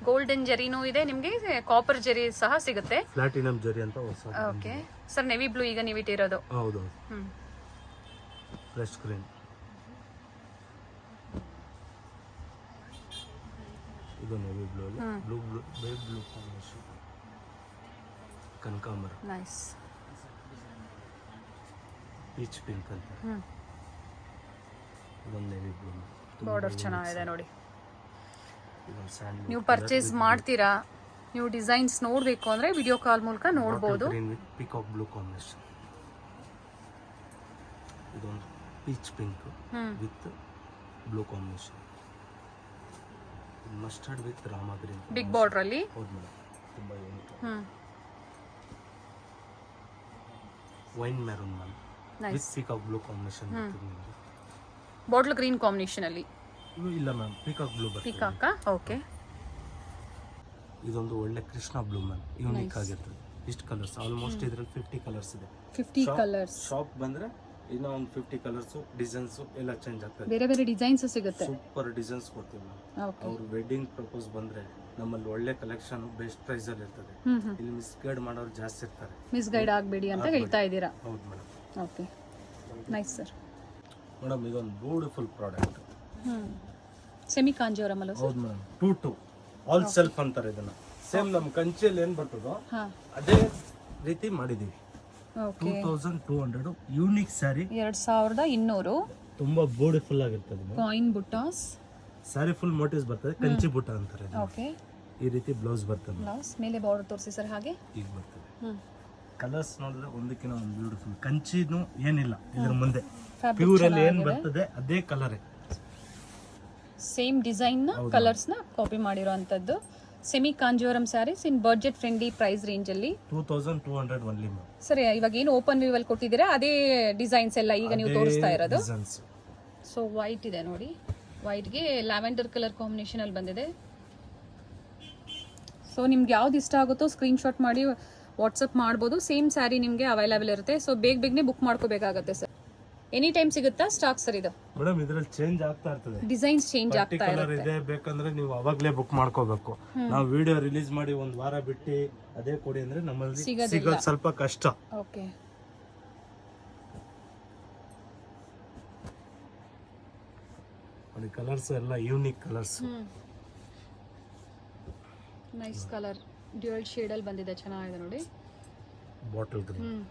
S1: ಗೋಲ್ಡನ್ ಜರಿನೂ ಇದೆ ನಿಮ್ಗೆ, ಕಾಪರ್ ಜರಿ ಸಹ ಸಿಗುತ್ತೆ.
S2: ಪ್ಲಾಟಿನಮ್ ಜರಿ ಅಂತ ಹೊಸ.
S1: ಓಕೆ ಸರ್, ನೆವಿ ಬ್ಲೂ ಈಗ ನೀವು ಇಟ್ಟಿರೋದು.
S2: ಹೌದು. Fresh green. ಇದು ನೆವಿ ಬ್ಲೂ ಅಲ್ಲಿ ಬ್ಲೂ ಕಾಂಬಿನೇಷನ್. ಕನಕಾಂಬರ.
S1: ನೈಸ್.
S2: ಪೀಚ್ ಪಿಂಕ್ ಅಂತ. ಇದೊಂದು ನೆವಿ ಬ್ಲೂ.
S1: ಬಾರ್ಡರ್ ಚೆನ್ನಾಗಿದೆ ನೋಡಿ.
S2: ಇದೊಂದು ಸ್ಯಾಂಡ್.
S1: ನೀವು ಪರ್ಚೇಸ್ ಮಾಡ್ತೀರಾ, ನೀವು ಡಿಸೈನ್ಸ್ ನೋಡಬೇಕು ಅಂದ್ರೆ ವಿಡಿಯೋ ಕಾಲ್ ಮೂಲಕ ನೋಡಬಹುದು.
S2: Green with peacock blue combination. ಇದೊಂದು peach pink with blue combination. Mustard with Rama green.
S1: Big border ಅಲ್ಲಿ.
S2: ಹೌದು ಮೇಡಮ್, ತುಂಬಾ unique. Wine maroon ma'am with peacock blue combination.
S1: Bottle green combination ಅಲ್ಲಿ.
S2: ಇಲ್ಲ ಮ್ಯಾಮ್, ಪಿಕಾಕ್ ಬ್ಲೂ ಬರ್ತದೆ.
S1: ಪಿಕಾಕಾ? ಓಕೆ.
S2: ಇದೊಂದು ಒಳ್ಳೆ ಕೃಷ್ಣ ಬ್ಲೂ ಮ್ಯಾಮ್, ಯೂನಿಕ್ ಆಗಿರ್ತದೆ. ಇಷ್ಟು ಕಲರ್ಸ್ ಆಲ್ಮೋಸ್ಟ್ ಇದರಲ್ಲಿ 50 ಕಲರ್ಸ್ ಇದೆ.
S1: 50 ಕಲರ್ಸ್.
S2: ಶಾಪ್ ಬಂದ್ರೆ ಇನ್ನೂ ಒಂದು 50 ಕಲರ್ಸ್ ಡಿಸೈನ್ಸ್ ಎಲ್ಲ ಚೇಂಜ್ ಆಗ್ತದೆ.
S1: ಬೇರೆ ಬೇರೆ ಡಿಸೈನ್ಸ್ ಸಿಗುತ್ತೆ.
S2: ಸೂಪರ್ ಡಿಸೈನ್ಸ್ ಕೊಡ್ತೀವಿ ನಾವು. ಅವ್ರು ವೆಡ್ಡಿಂಗ್ ಪ್ರಪೋಸ್ ಬಂದ್ರೆ ನಮ್ಮಲ್ಲಿ ಒಳ್ಳೆ ಕಲೆಕ್ಷನ್ ಬೆಸ್ಟ್ ಪ್ರೈಸ್ ಅಲ್ಲಿ ಇರ್ತದೆ. ಇಲ್ಲಿ ಮಿಸ್ ಗೈಡ್ ಮಾಡೋರು ಜಾಸ್ತಿ ಇರ್ತಾರೆ.
S1: ಮಿಸ್ ಗೈಡ್ ಆಗಬೇಡಿ ಅಂತ ಹೇಳ್ತಾ ಇದ್ದೀರಾ.
S2: ಹೌದು madam.
S1: Okay, nice sir.
S2: Madam ಇದೊಂದು ಬ್ಯೂಟಿಫುಲ್ ಪ್ರಾಡಕ್ಟ್.
S1: ಸೆಮಿ ಕಾಂಜಿವರಂ ಅಲ್ಲ ಸರ್?
S2: ಹೌದು ಮೇಡಮ್. 2 ಆಲ್ ಸೆಲ್ಫ್ ಅಂತಾರೆ ಇದನ್ನ. ಸೇಮ್ ನಮ್ಮ ಕಂಚಿಯಲ್ಲಿ ಏನ್ ಬರ್ತದೋ ಅದೇ ರೀತಿ ಮಾಡಿದೀವಿ. 2200 ಯೂನಿಕ್ ಸ್ಯಾರಿ.
S1: 2200.
S2: ತುಂಬಾ ಬ್ಯೂಟಿಫುಲ್ ಆಗಿರ್ತದೆ.
S1: ಕಾಯಿನ್ ಬುಟ್ಟಾಸ್.
S2: ಸ್ಯಾರಿ ಫುಲ್ ಮೋಟಿವ್ಸ್ ಬರ್ತದೆ, ಕಂಚಿ ಬುಟ್ಟ ಅಂತಾರೆ.
S1: ಓಕೆ.
S2: ಈ ರೀತಿ ಬ್ಲೌಸ್ ಬರ್ತದೆ.
S1: ಬ್ಲೌಸ್ ಮೇಲೆ ಬಾರ್ಡರ್ ತೋರಿಸಿ ಸರ್. ಹಾಗೆ
S2: ಈಗ ಬರ್ತದೆ. ಕಲರ್ಸ್ ನೋಡಿದ್ರೆ ಒಂದಕ್ಕಿಂತ ಒಂದು ಬ್ಯೂಟಿಫುಲ್. ಕಂಚಿನೂ ಏನಿಲ್ಲ ಇದ್ರ ಮುಂದೆ. ಪ್ಯೂರ್ ಅಲ್ಲಿ ಏನ್ ಬರ್ತದೆ ಅದೇ ಕಲರ್.
S1: ಸೇಮ್ ಡಿಸೈನ್ ನ ಕಲರ್ಸ್ ನ ಕಾಪಿ ಮಾಡಿರೋಂಥದ್ದು. ಸೆಮಿ ಕಾಂಜಿವರಂ ಸ್ಯಾರೀಸ್ ಇನ್ ಬಡ್ಜೆಟ್ ಫ್ರೆಂಡ್ಲಿ ಪ್ರೈಸ್ ರೇಂಜ್ ಅಲ್ಲಿ.
S2: 2200 ಒನ್ಲಿ ಮ್ಯಾಮ್.
S1: ಸರಿ, ಇವಾಗ ಏನು ಓಪನ್ ವ್ಯೂ ಅಲ್ಲಿ ಕೊಟ್ಟಿದ್ದೀರಾ ಅದೇ ಡಿಸೈನ್ಸ್ ಎಲ್ಲ ಈಗ ನೀವು ತೋರಿಸ್ತಾ ಇರೋದು. ಸೊ ವೈಟ್ ಇದೆ ನೋಡಿ, ವೈಟ್ಗೆ ಲ್ಯಾವೆಂಡರ್ ಕಲರ್ ಕಾಂಬಿನೇಷನ್ ಅಲ್ಲಿ ಬಂದಿದೆ. ಸೊ ನಿಮ್ಗೆ ಯಾವ್ದು ಇಷ್ಟ ಆಗುತ್ತೋ ಸ್ಕ್ರೀನ್ ಶಾಟ್ ಮಾಡಿ ವಾಟ್ಸಪ್ ಮಾಡ್ಬೋದು. ಸೇಮ್ ಸ್ಯಾರಿ ನಿಮಗೆ ಅವೈಲೇಬಲ್ ಇರುತ್ತೆ. ಸೊ ಬೇಗನೆ ಬುಕ್ ಮಾಡ್ಕೋಬೇಕಾಗತ್ತೆ ಸರ್. ಎನಿ ಟೈಮ್ ಸಿಗುತ್ತಾ ಸ್ಟಾಕ್ ಸರ್ ಇದು?
S2: ಮೇಡಮ್ ಇದರಲ್ಲಿ ಚೇಂಜ್ ಆಗ್ತಾ ಇರ್ತದೆ,
S1: ಡಿಸೈನ್ಸ್ ಚೇಂಜ್ ಆಗ್ತಾ ಇರುತ್ತೆ.
S2: ಇದೆ ಬೇಕಂದ್ರೆ ನೀವು ಅವಾಗಲೇ ಬುಕ್ ಮಾಡ್ಕೋಬೇಕು. ನಾವು ವಿಡಿಯೋ ರಿಲೀಸ್ ಮಾಡಿ ಒಂದು ವಾರ ಬಿಟ್ಟು ಅದೇ ಕೊಡಿ ಅಂದ್ರೆ ನಮ್ಮಲ್ಲಿ ಸಿಗೋದು ಸ್ವಲ್ಪ ಕಷ್ಟ.
S1: ಓಕೆ.
S2: ನೋಡಿ ಕಲರ್ಸ್ ಎಲ್ಲ unique colours.
S1: Nice colour dual shade ಅಲ್ಲಿ ಬಂದಿದೆ, ಚೆನ್ನಾಗಿದೆ ನೋಡಿ.
S2: Bottle green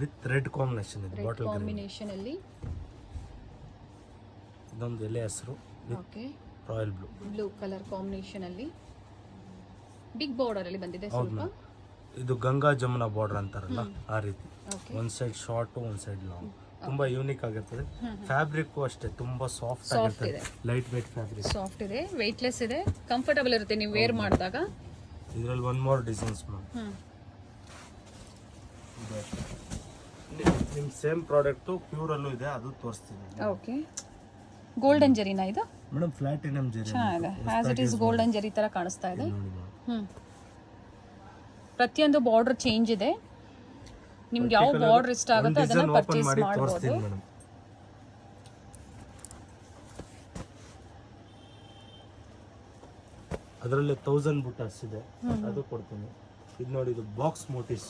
S2: with red combination ಇದೆ. ಬಾಟಲ್ ಗ್ರೀನ್
S1: ಕಾಂಬಿನೇಷನ್ ಅಲ್ಲಿ
S2: ಇದೊಂದು ಎಲೆ ಹೆಸರು
S1: okay
S2: royal blue.
S1: Blue colour combination ಅಲ್ಲಿ ಬಿಗ್ ಬಾರ್ಡರ್ ಅಲ್ಲಿ ಬಂದಿದೆ
S2: ಹೌದು
S1: ಸ್ವಲ್ಪ.
S2: ಮ್ಯಾಮ್, ಇದು ಗಂಗಾ ಜಮುನಾ ಬಾರ್ಡರ್ ಅಂತಾರಲ್ಲ ಆ ರೀತಿ.
S1: ಓಕೆ
S2: ಒಂದ್ ಸೈಡ್ ಶಾರ್ಟ್ ಒಂದ್ ಸೈಡ್ ಲಾಂಗ್. ತುಂಬಾ ಯೂನಿಕ್ ಆಗಿರ್ತದೆ. ಫ್ಯಾಬ್ರಿಕ್ ಅಷ್ಟೇ ತುಂಬಾ ಸಾಫ್ಟ್
S1: ಸಾಫ್ಟ್
S2: ಆಗಿರ್ತದೆ.
S1: ಇದೆ,
S2: ಲೈಟ್ ವೇಟ್ ಫ್ಯಾಬ್ರಿಕ್.
S1: ಸಾಫ್ಟ್ ಇದೆ, ವೆಯ್ಟ್ಲೆಸ್ ಇದೆ, ಕಂಫರ್ಟಬಲ್ ಇರುತ್ತೆ ನೀವು ವೇರ್ ಮಾಡಿದಾಗ.
S2: ಇದರಲ್ಲಿ ಒನ್ ಮೋರ್ ಡಿಸೈನ್ಸ್ ಮ್ಯಾಮ್. ನಿಮ್ ಸೇಮ್ ಪ್ರಾಡಕ್ಟ್ ಪ್ಯೂರ್ ಅಲ್ಲೂ ಇದೆ, ಅದು ತೋರಿಸ್ತೀನಿ.
S1: ಓಕೆ ಗೋಲ್ಡನ್ ಜರಿನಾ ಇದು?
S2: ಮೇಡಮ್ ಪ್ಲಾಟಿನಮ್ ಜರಿ
S1: ಚೆನ್ನಾಗಿದೆ, ಆಸ್ ಇಟ್ ಈಸ್ ಗೋಲ್ಡನ್ ಜರಿ ತರ ಕಾಣಿಸ್ತಾ ಇದೆ.
S2: ನೋಡಿ ಮೇಡಮ್.
S1: ಪ್ರತಿಯೊಂದು ಬಾರ್ಡರ್ ಚೇಂಜ್ ಇದೆ. ನಿಮ್ಗೆ ಯಾವ ಬಾರ್ಡರ್ ಇಷ್ಟ ಆಗುತ್ತೆ ಅದನ್ನ ಪರ್ಚೇಸ್ ಮಾಡಬಹುದು.
S2: ತೋರಿಸ್ತೀನಿ ಮೇಡಮ್. ಅದರಲ್ಲಿ 1000 ಬುಟಾಸ್ ಇದೆ, ಅದು ಕೊಡ್ತೀನಿ. ಇದು ನೋಡಿ, ಇದು ಬಾಕ್ಸ್ ಮೋಟಿವ್ಸ್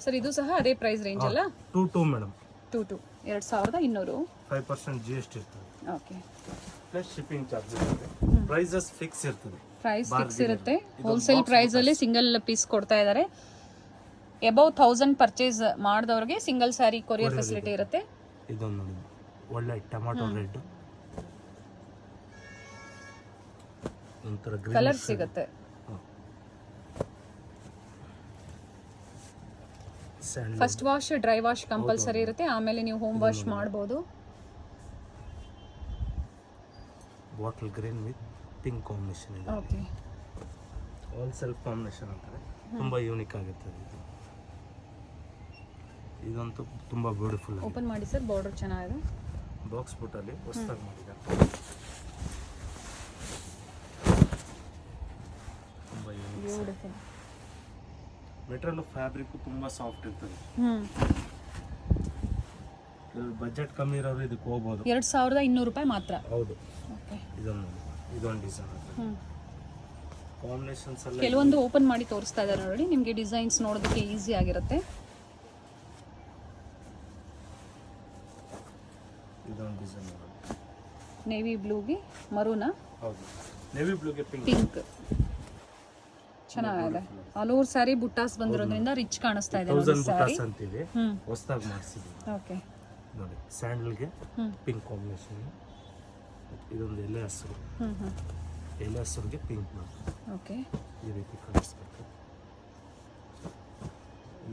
S1: ಸರ್, ಇದು ಸಹ ಅದೇ ಪ್ರೈಸ್ ರೇಂಜ್ ಅಲ್ಲ?
S2: 22 ಮೇಡಮ್.
S1: 22,200.
S2: 5% GST ಇರ್ತದೆ.
S1: ಓಕೆ,
S2: ಪ್ಲಸ್ ಶಿಪ್ಪಿಂಗ್ ಚಾರ್ಜಸ್ ಇರುತ್ತೆ. ಪ್ರೈಸಸ್ ಫಿಕ್ಸ್ ಇರ್ತದೆ.
S1: ಪ್ರೈಸ್ ಫಿಕ್ಸ್ ಇರುತ್ತೆ. ಹೋಲ್ಸೇಲ್ ಪ್ರೈಸ್ ಅಲ್ಲಿ ಸಿಂಗಲ್ ಪೀಸ್ ಕೊಡ್ತಾ ಇದ್ದಾರೆ. ಅಬೌವ್ 1000 ಪರ್ಚೇಸ್ ಮಾಡಿದವ್ರಿಗೆ ಸಿಂಗಲ್ ಸ್ಯಾರಿ ಕೊರಿಯರ್ ಫೆಸಿಲಿಟಿ ಇರುತ್ತೆ.
S2: ಇದೊಂದು ನೋಡಿ, ಒಳ್ಳೆ ಟೊಮ್ಯಾಟೊ ರೆಡ್ ಒಂಥರ ಗ್ರೀನ್
S1: ಕಲರ್ ಸಿಗುತ್ತೆ. First wash dry wash compulsory ಇರುತ್ತೆ, ಆಮೇಲೆ ನೀವು ಹೋಮ್ ವಾಶ್ ಮಾಡಬಹುದು.
S2: Bottle green with pink combination ಇದೆ.
S1: ಓಕೆ,
S2: ಆಲ್ ಸೆಲ್ಫ್ ಕಾಂಬಿನೇಷನ್ ಅಂತಾರೆ. ತುಂಬಾ ಯೂನಿಕ್ ಆಗಿರ್ತದೆ ಇದು. ಇದಂತೂ ತುಂಬಾ ಬ್ಯೂಟಿಫುಲ್.
S1: ಓಪನ್ ಮಾಡಿ ಸರ್, ಬಾರ್ಡರ್ ಚೆನ್ನಾಗಿದೆ.
S2: ಬಾಕ್ಸ್ ಬುಟ್ಟಲ್ಲಿ ಹೊಸದಾಗಿ ಮಾಡಿದ್ದಾರೆ. ತುಂಬಾ ಯೂನಿಕ್.
S1: ಬ್ಯೂಟಿಫುಲ್.
S2: ಮೆಟೀರಿಯಲ್ ಫ್ಯಾಬ್ರಿಕ್ ತುಂಬಾ ಸಾಫ್ಟ್ ಇರ್ತದೆ. ಬಜೆಟ್ ಕಮ್ಮಿ ಇರೋರು ಇದಕ್ಕೆ ಹೋಗ್ಬೋದು.
S1: 2200 ರೂಪಾಯಿ ಮಾತ್ರ.
S2: ಹೌದು.
S1: ಓಕೆ,
S2: ಇದೊಂದು ಡಿಸೈನ್ ಕಾಂಬಿನೇಷನ್ಸ್ ಎಲ್ಲ
S1: ಕೆಲವೊಂದು ಓಪನ್ ಮಾಡಿ ತೋರಿಸ್ತಾ ಇದ್ದಾರೆ ನೋಡಿ, ನಿಮಗೆ ಡಿಸೈನ್ಸ್ ನೋಡೋದಕ್ಕೆ ಈಸಿ ಆಗಿರುತ್ತೆ.
S2: ಇದೊಂದು ಡಿಸೈನ್
S1: ನೇವಿ ಬ್ಲೂಗೆ ಮರೂನಾ?
S2: ಹೌದು, ನೇವಿ ಬ್ಲೂಗೆ
S1: ಪಿಂಕ್ ಚೆನ್ನಾಗಿದೆ. ಆಲ್ ಓವರ್ ಸ್ಯಾರಿ ಬುಟ್ಟಾಸ್ ಬಂದಿರೋದ್ರಿಂದ ರಿಚ್ ಕಾಣಿಸ್ತಾ ಇದೆ.
S2: 1000 ಬುಟಾಸ್ ಅಂತಿದೆ, ಹೊಸದಾಗಿ ಮಾಡಿಸಿದ್ದೀವಿ.
S1: ಓಕೆ
S2: ನೋಡಿ, ಸ್ಯಾಂಡಲ್ಗೆ ಪಿಂಕ್ ಕಾಂಬಿನೇಷನ್. ಇದೊಂದು ಎಲೆ ಹಸಿರು, ಎಲೆ ಹಸಿರುಗೆ ಪಿಂಕ್ ಮಾಡಿ
S1: ಓಕೆ
S2: ಈ ರೀತಿ ಕಾಣಿಸ್ಬೇಕು.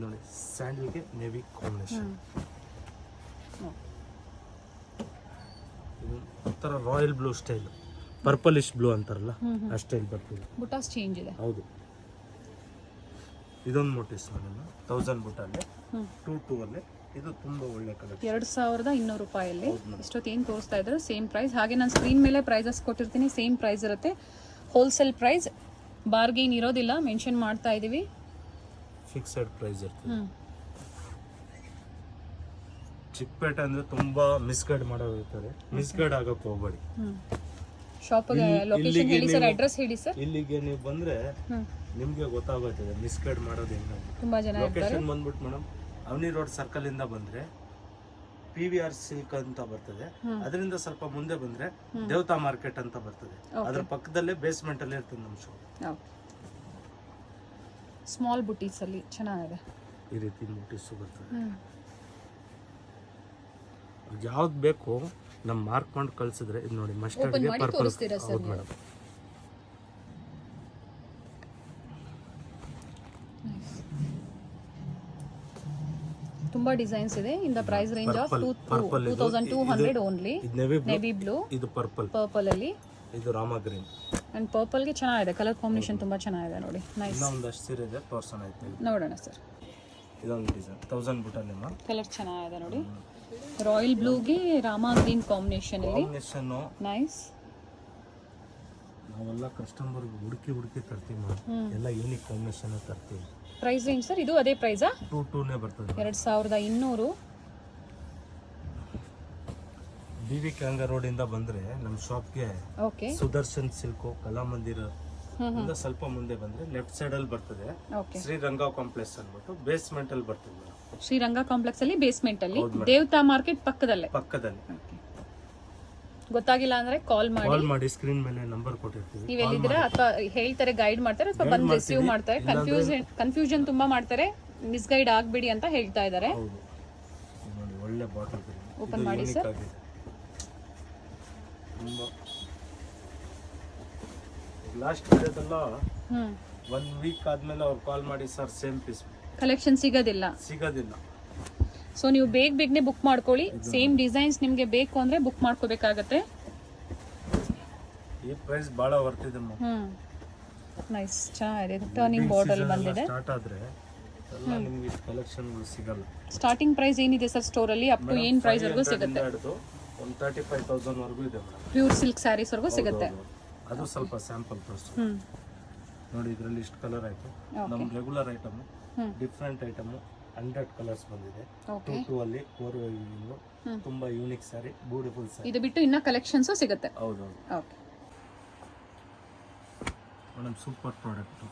S2: ನೋಡಿ, ಸ್ಯಾಂಡಲ್ಗೆ ನೇವಿ ಕಾಂಬಿನೇಷನ್. ಇದು ಒಂಥರ royal blue style, purplish blue ಅಂತಾರಲ್ಲ ಆ ಸ್ಟೈಲ್ ಬರ್ತದೆ.
S1: ಬುಟಾಸ್ ಚೇಂಜ್ ಇದೆ.
S2: ಹೌದು. ಇದೊಂದು ನೋಟಿಸ್ ನಾನು 1000 ಬುಟ್ಟಲ್ಲಿ 22 ಅಲ್ಲಿ. ಇದು ತುಂಬಾ ಒಳ್ಳೆ ಕಲೆಕ್ಷನ್.
S1: 2200 ರೂಪಾಯಲ್ಲಿ ಇಷ್ಟೊತ್ತೇನು ತೋರಿಸ್ತಾ ಇದ್ರು ಸೇಮ್ ಪ್ರೈಸ್. ಹಾಗೆ ನಾನು ಸ್ಕ್ರೀನ್ ಮೇಲೆ ಪ್ರೈಸಸ್ ಕೊಟ್ಟಿರ್ತೀನಿ, ಸೇಮ್ ಪ್ರೈಸ್ ಇರುತ್ತೆ. ಹೋಲ್ಸೇಲ್ ಪ್ರೈಸ್, ಬಾರ್ಗೇನ್ ಇರೋದಿಲ್ಲ, ಮೆನ್ಷನ್ ಮಾಡ್ತಾ ಇದೀವಿ.
S2: ಫಿಕ್ಸೆಡ್ ಪ್ರೈಸ್ ಇರ್ತದೆ. ಚಿಕ್ಕಪೇಟೆ ಅಂದ್ರೆ ತುಂಬಾ ಮಿಸ್ಗೈಡ್ ಮಾಡೋರು ಇರ್ತಾರೆ, ಮಿಸ್ಗೈಡ್ ಆಗಕ್ಕೆ ಹೋಗಬೇಡಿ.
S1: ಶಾಪ್ಗೆ ಲೊಕೇಶನ್ ಹೇಳಿ ಸರ್, ಅಡ್ರೆಸ್ ಹೇಳಿ ಸರ್.
S2: ಇಲ್ಲಿಗೆ ನೀವು ಬಂದ್ರೆ ನಿಮ್ಗೆ ಗೊತ್ತಾಗುತ್ತೆ ಮಿಸ್ಗೈಡ್ ಮಾಡೋದು ಹೆಂಗ.
S1: ತುಂಬಾ ಜನ ಇರ್ತಾರೆ.
S2: ಲೊಕೇಶನ್ ಬಂದ್ಬಿಟ್ಟು ಮೇಡಮ್, ಅವನಿ ರೋಡ್ ಸರ್ಕಲ್ ಇಂದ ಬಂದ್ರೆ PVR ಸಿಲ್ಕ್ ಅಂತ ಬರ್ತದೆ, ಅದರಿಂದ ಸ್ವಲ್ಪ ಮುಂದೆ ಬಂದ್ರೆ ದೇವತಾ ಮಾರ್ಕೆಟ್ ಅಂತ ಬರ್ತದೆ. ಅದ್ರ ಪಕ್ಕದಲ್ಲೇ ಬೇಸ್ಮೆಂಟ್ ಅಲ್ಲಿ ಇರ್ತದೆ ನಮ್ಮ ಶಾಪ್.
S1: ಸ್ಮಾಲ್ ಬುಟೀಸ್ ಅಲ್ಲಿ ಚೆನ್ನಾಗಿದೆ.
S2: ಈ ರೀತಿ ನೋಟಿಸ್ ಬರ್ತದೆ. ಯಾವ್ದು ಬೇಕು ನಮ್ ಮಾರ್ಕ್ ಮಾಡಿ ಕಳ್ಸಿದ್ರೆ, ಇದು ನೋಡಿ ಮಸ್ಟರ್ಡ್ ಗೆ ಪರ್ಪಲ್. ಹೌದು ಮೇಡಮ್.
S1: ತುಂಬಾ ಡಿಸೈನ್ಸ್ ಇದೆ. In the price range of 2200 only. Navy blue,
S2: ಇದು ಪರ್ಪಲ್,
S1: ಪರ್ಪಲ್ ಅಲ್ಲಿ
S2: ಇದು ರಾಮ ಗ್ರೀನ್
S1: ಅಂಡ್ ಪರ್ಪಲ್ ಗೆ ಚೆನ್ನಾಗಿದೆ. ಕಲರ್ ಕಾಂಬಿನೇಷನ್ ತುಂಬಾ ಚೆನ್ನಾಗಿದೆ ನೋಡಿ. ನೈಸ್.
S2: ಇನ್ನೊಂದಷ್ಟು ಸೀರೆ ಇದೆ, ತೋರ್ಸೋಣ ಆಯ್ತು.
S1: ನೋಡೋಣ ಸರ್.
S2: ಇದೊಂದು ಡಿಸೈನ್ 1000 ಬುಟ್ಟಲ್ಲಿ
S1: ಕಲರ್ ಚೆನ್ನಾಗಿದೆ ನೋಡಿ. ರಾಯಲ್ ಬ್ಲೂಗೆ ರಾಮ ಗ್ರೀನ್ ಕಾಂಬಿನೇಷನ್ ಅಲ್ಲಿ. ನೈಸ್.
S2: ನಾವೆಲ್ಲ ಕಸ್ಟಮರ್ ಹುಡುಕಿ ತರ್ತೀವಿ, ಎಲ್ಲ ಯೂನಿಕ್ ಕಾಂಬಿನೇಷನ್ ತರ್ತೀವಿ.
S1: ಪ್ರೈಸ್ ರೇಂಜ್ ಸರ್, ಇದು ಅದೇ ಪ್ರೈಸಾ?
S2: 22 ಬರ್ತದೆ.
S1: 2200.
S2: BV ಕ್ಯಾಂಗ ರೋಡ್ ಇಂದ ಬಂದ್ರೆ ನಮ್ಮ ಶಾಪ್ಗೆ
S1: ಓಕೆ,
S2: ಸುದರ್ಶನ್ ಸಿಲ್ಕ್ ಕಲಾಮಂದಿರ ಇಂದ ಸ್ವಲ್ಪ ಮುಂದೆ ಬಂದ್ರೆ ಲೆಫ್ಟ್ ಸೈಡ್ ಅಲ್ಲಿ ಬರ್ತದೆ.
S1: ಓಕೆ,
S2: ಶ್ರೀರಂಗ ಕಾಂಪ್ಲೆಕ್ಸ್ ಅಂದ್ಬಿಟ್ಟು ಬೇಸ್ಮೆಂಟ್ ಅಲ್ಲಿ ಬರ್ತದೆ.
S1: ಶ್ರೀರಂಗ ಕಾಂಪ್ಲೆಕ್ಸ್ ಅಲ್ಲಿ ಬೇಸ್ಮೆಂಟ್ ಅಲ್ಲಿ, ದೇವತಾ ಮಾರ್ಕೆಟ್ ಪಕ್ಕದಲ್ಲಿ. ಗೊತ್ತಾಗಿಲ್ಲ ಅಂದ್ರೆ ಕಾಲ್
S2: ಮಾಡಿ ಸ್ಕ್ರೀನ್ ಮೇಲೆ ನಂಬರ್ ಕೊಟ್ಟಿರ್ತೀವಿ.
S1: ನೀವೆಲ್ಲಿದ್ದೀರಾ ಅಥವಾ ಹೇಳ್ತಾರೆ, ಗೈಡ್ ಮಾಡ್ತಾರೆ ಅಥವಾ ಬಂದು ರಿಸೀವ್ ಮಾಡ್ತಾರೆ. ಕನ್ಫ್ಯೂಷನ್ ತುಂಬಾ ಮಾಡ್ತಾರೆ, ಮಿಸ್ಗೈಡ್ ಆಗಬೇಡಿ ಅಂತ ಹೇಳ್ತಾ ಇದ್ದಾರೆ.
S2: ಹೌದು ನೋಡಿ, ಒಳ್ಳೆ ಬಾಟಲ್
S1: ಓಪನ್ ಮಾಡಿ ಸರ್.
S2: ಆಗಿದೆ. ತುಂಬ ಲಾಸ್ಟ್ ವಿಡಿಯೋದಲ್ಲ 1 ವೀಕ್ ಆದ್ಮೇಲೆ ಅವ್ರು ಕಾಲ್ ಮಾಡಿ ಸರ್ ಸೇಮ್ ಪೀಸ್
S1: ಕಲೆಕ್ಷನ್ ಸಿಗೋದಿಲ್ಲ. ಸೊ ನೀವು ಬೇಗನೆ ಬುಕ್ ಮಾಡ್ಕೊಳ್ಳಿ. ಸೇಮ್ ಡಿಸೈನ್ಸ್ ನಿಮಗೆ ಬೇಕು ಅಂದ್ರೆ ಬುಕ್ ಮಾಡ್ಕೋಬೇಕಾಗತ್ತೆ.
S2: ಈ ಪ್ರೈಸ್ ಬಹಳ ವರ್ತ್ ಇದೆ.
S1: ನೈಸ್, ಚೆನ್ನಾಗಿದೆ. ಟರ್ನಿಂಗ್ ಬಾರ್ಡರ್ ಬಂದಿದೆ.
S2: ಸ್ಟಾರ್ಟ್ ಆದ್ರೆ ಎಲ್ಲ ನಿಮಗೆ ಕಲೆಕ್ಷನ್ಗಳು ಸಿಗಲ್ಲ.
S1: ಸ್ಟಾರ್ಟಿಂಗ್ ಪ್ರೈಸ್ ಏನಿದೆ ಸರ್ ಸ್ಟೋರ್ ಅಲ್ಲಿ ಅಪ್ ಟು ಏನ್ ಪ್ರೈಸ್ ವರ್ಗೂ ಸಿಗುತ್ತೆ?
S2: 35,000 ವರೆಗೂ ಇದೆ ಮೇಡಮ್.
S1: ಪ್ಯೂರ್ ಸಿಲ್ಕ್ ಸ್ಯಾರೀಸ್ ವರ್ಗೂ ಸಿಗುತ್ತೆ.
S2: ಅದು ಸ್ವಲ್ಪ ಸ್ಯಾಂಪಲ್ ತೋರಿಸ್ತು ನೋಡಿ. ಇದರಲ್ಲಿ ಇಷ್ಟು ಕಲರ್ ಆಯ್ತು. ನಮ್ಮ regular item, different item 100 colours ಬಂದಿದೆ. 2 ಅಲ್ಲಿ 4 ವೈವಿಂಗ್, ತುಂಬಾ ಯೂನಿಕ್ ಸ್ಯಾರಿ, ಬ್ಯೂಟಿಫುಲ್ ಸ್ಯಾರಿ. ಇದು
S1: ಬಿಟ್ಟು ಇನ್ನ ಕಲೆಕ್ಷನ್ಸ್ ಸಿಗುತ್ತೆ.
S2: ಹೌದು okay madam, super product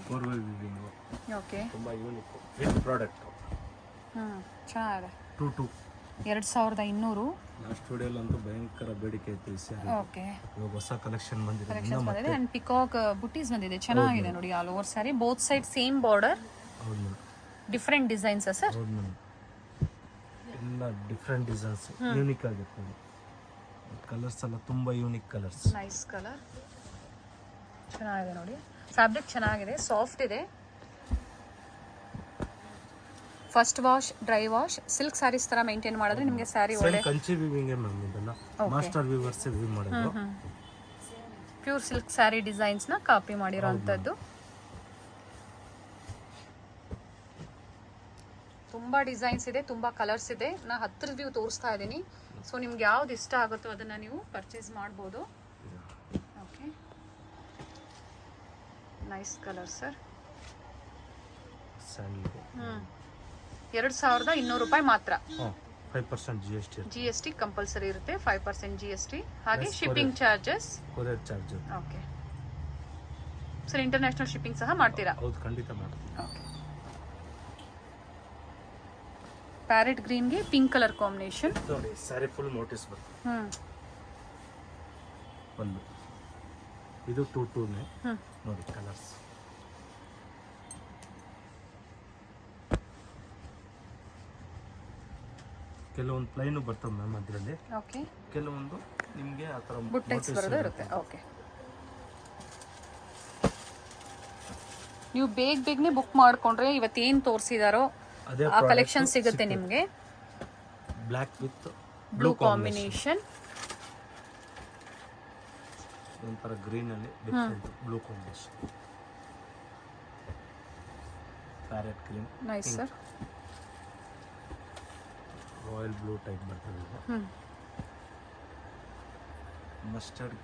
S2: 4 weaving.
S1: Okay,
S2: ತುಂಬಾ ಯೂನಿಕ್ ಹಿಟ್ ಪ್ರಾಡಕ್ಟ್.
S1: ಚೆನ್ನಾಗಿದೆ.
S2: 2200 ಲಾಸ್ಟ್ ವಿಡಿಯೋಲಂತೂ ಭಯಂಕರ ಬೇಡಿಕೆ ಇತ್ತು ಈ ಸ್ಯಾರಿ.
S1: ಓಕೆ,
S2: ಇವಾಗ ಹೊಸ ಕಲೆಕ್ಷನ್ ಬಂದಿದೆ.
S1: ಅಂಡ್ ಪಿಕಾಕ್ ಬುಟೀಸ್ ಬಂದಿದೆ. ಚೆನ್ನಾಗಿದೆ ನೋಡಿ. All over sari, both side same border.
S2: ಹೌದು,
S1: ಡಿಫರೆಂಟ್ ಡಿಸೈನ್ಸ್ ಸರ್.
S2: ಹೌದು ಮೇಡಮ್, ಎಲ್ಲ ಡಿಫರೆಂಟ್ ಡಿಸೈನ್ಸ್, ಯೂನಿಕ್ ಆಗಿರ್ತದೆ. ಕಲರ್ಸ್ ಎಲ್ಲ ತುಂಬಾ ಯೂನಿಕ್ ಕಲರ್ಸ್.
S1: ನೈಸ್ ಕಲರ್, ಚೆನ್ನಾಗಿದೆ ನೋಡಿ. ಫ್ಯಾಬ್ರಿಕ್ ಚೆನ್ನಾಗಿದೆ, ಸಾಫ್ಟ್ ಇದೆ. First wash, dry wash, silk sarees ತರ ಮೇಂಟೈನ್ ಮಾಡಿದ್ರೆ ನಿಮಗೆ ಸ್ಯಾರಿ ಒಳ್ಳೆ
S2: ಕಂಚಿ ವೀವಿಂಗ್ ಮ್ಯಾಮ್. ಇದೆಲ್ಲ ಮಾಸ್ಟರ್ ವೀವರ್ಸ್ ವೀವ್ ಮಾಡೋದು.
S1: ಪ್ಯೂರ್ ಸಿಲ್ಕ್ ಸ್ಯಾರಿ ಡಿಸೈನ್ಸ್ ನ ಕಾಪಿ ಮಾಡಿರೋಂಥದ್ದು. ತುಂಬಾ ಡಿಸೈನ್ಸ್ ಇದೆ, ತುಂಬಾ ಕಲರ್ಸ್ ಇದೆ. ನಾ ಹತ್ತಿರದ ವ್ಯೂ ತೋರಿಸ್ತಾ ಇದ್ದೀನಿ. ಸೊ ನಿಮ್ಗೆ ಯಾವ್ದು ಇಷ್ಟ ಆಗುತ್ತೋ ಅದನ್ನ ನೀವು ಪರ್ಚೇಸ್ ಮಾಡ್ಬೋದು. Okay, nice colour sir. 2,200 ರೂಪಾಯಿ ಮಾತ್ರ.
S2: 5% GST
S1: ಕಂಪಲ್ಸರಿ ಇರುತ್ತೆ. 5% GST, ಹಾಗೆ shipping charges,
S2: courier charge.
S1: Okay sir, international shipping ಸಹ ಮಾಡ್ತೀರಾ?
S2: ಹೌದು, ಖಂಡಿತ ಮಾಡ್ತೀನಿ.
S1: ಓಕೆ, ಪ್ಯಾರೆಟ್ ಗ್ರೀನ್ ಗೆ ಪಿಂಕ್ ಕಲರ್ ಕಾಂಬಿನೇಷನ್
S2: ನೋಡಿ. ಸ್ಯಾರಿ ಫುಲ್ ನೋಟಿಸ್ ಬರುತ್ತೆ. ಒಂದು ಇದು 2 ನೇ ನೋಡಿ ಕಲರ್ಸ್. ಕೆಲವೊಂದು ಪ್ಲೈನ್ ಬರ್ತವೆ ಮ್ಯಾಮ್ ಅದರಲ್ಲಿ.
S1: ಓಕೆ,
S2: ಕೆಲವೊಂದು ನಿಮಗೆ ಆ ಥರ
S1: ಬುಟ್ಟೆಸ್ ಬರೋದು ಇರುತ್ತೆ. ಓಕೆ, ನೀವು ಬೇಗನೆ ಬುಕ್ ಮಾಡ್ಕೊಂಡ್ರೆ ಇವತ್ತೇನು ತೋರಿಸಿದಾರೋ ಆ ಕಲೆಕ್ಷನ್ ಸಿಗುತ್ತೆ ನಿಮಗೆ.
S2: ಬ್ಲ್ಯಾಕ್ ವಿತ್
S1: ಬ್ಲೂ ಕಾಂಬಿನೇಷನ್,
S2: ಒಂಥರ ಗ್ರೀನ್ ಅಲ್ಲಿ different blue combination. Parrot green,
S1: nice sir.
S2: Royal blue type ಬರ್ತದೆ. ಮಸ್ಟರ್ಡ್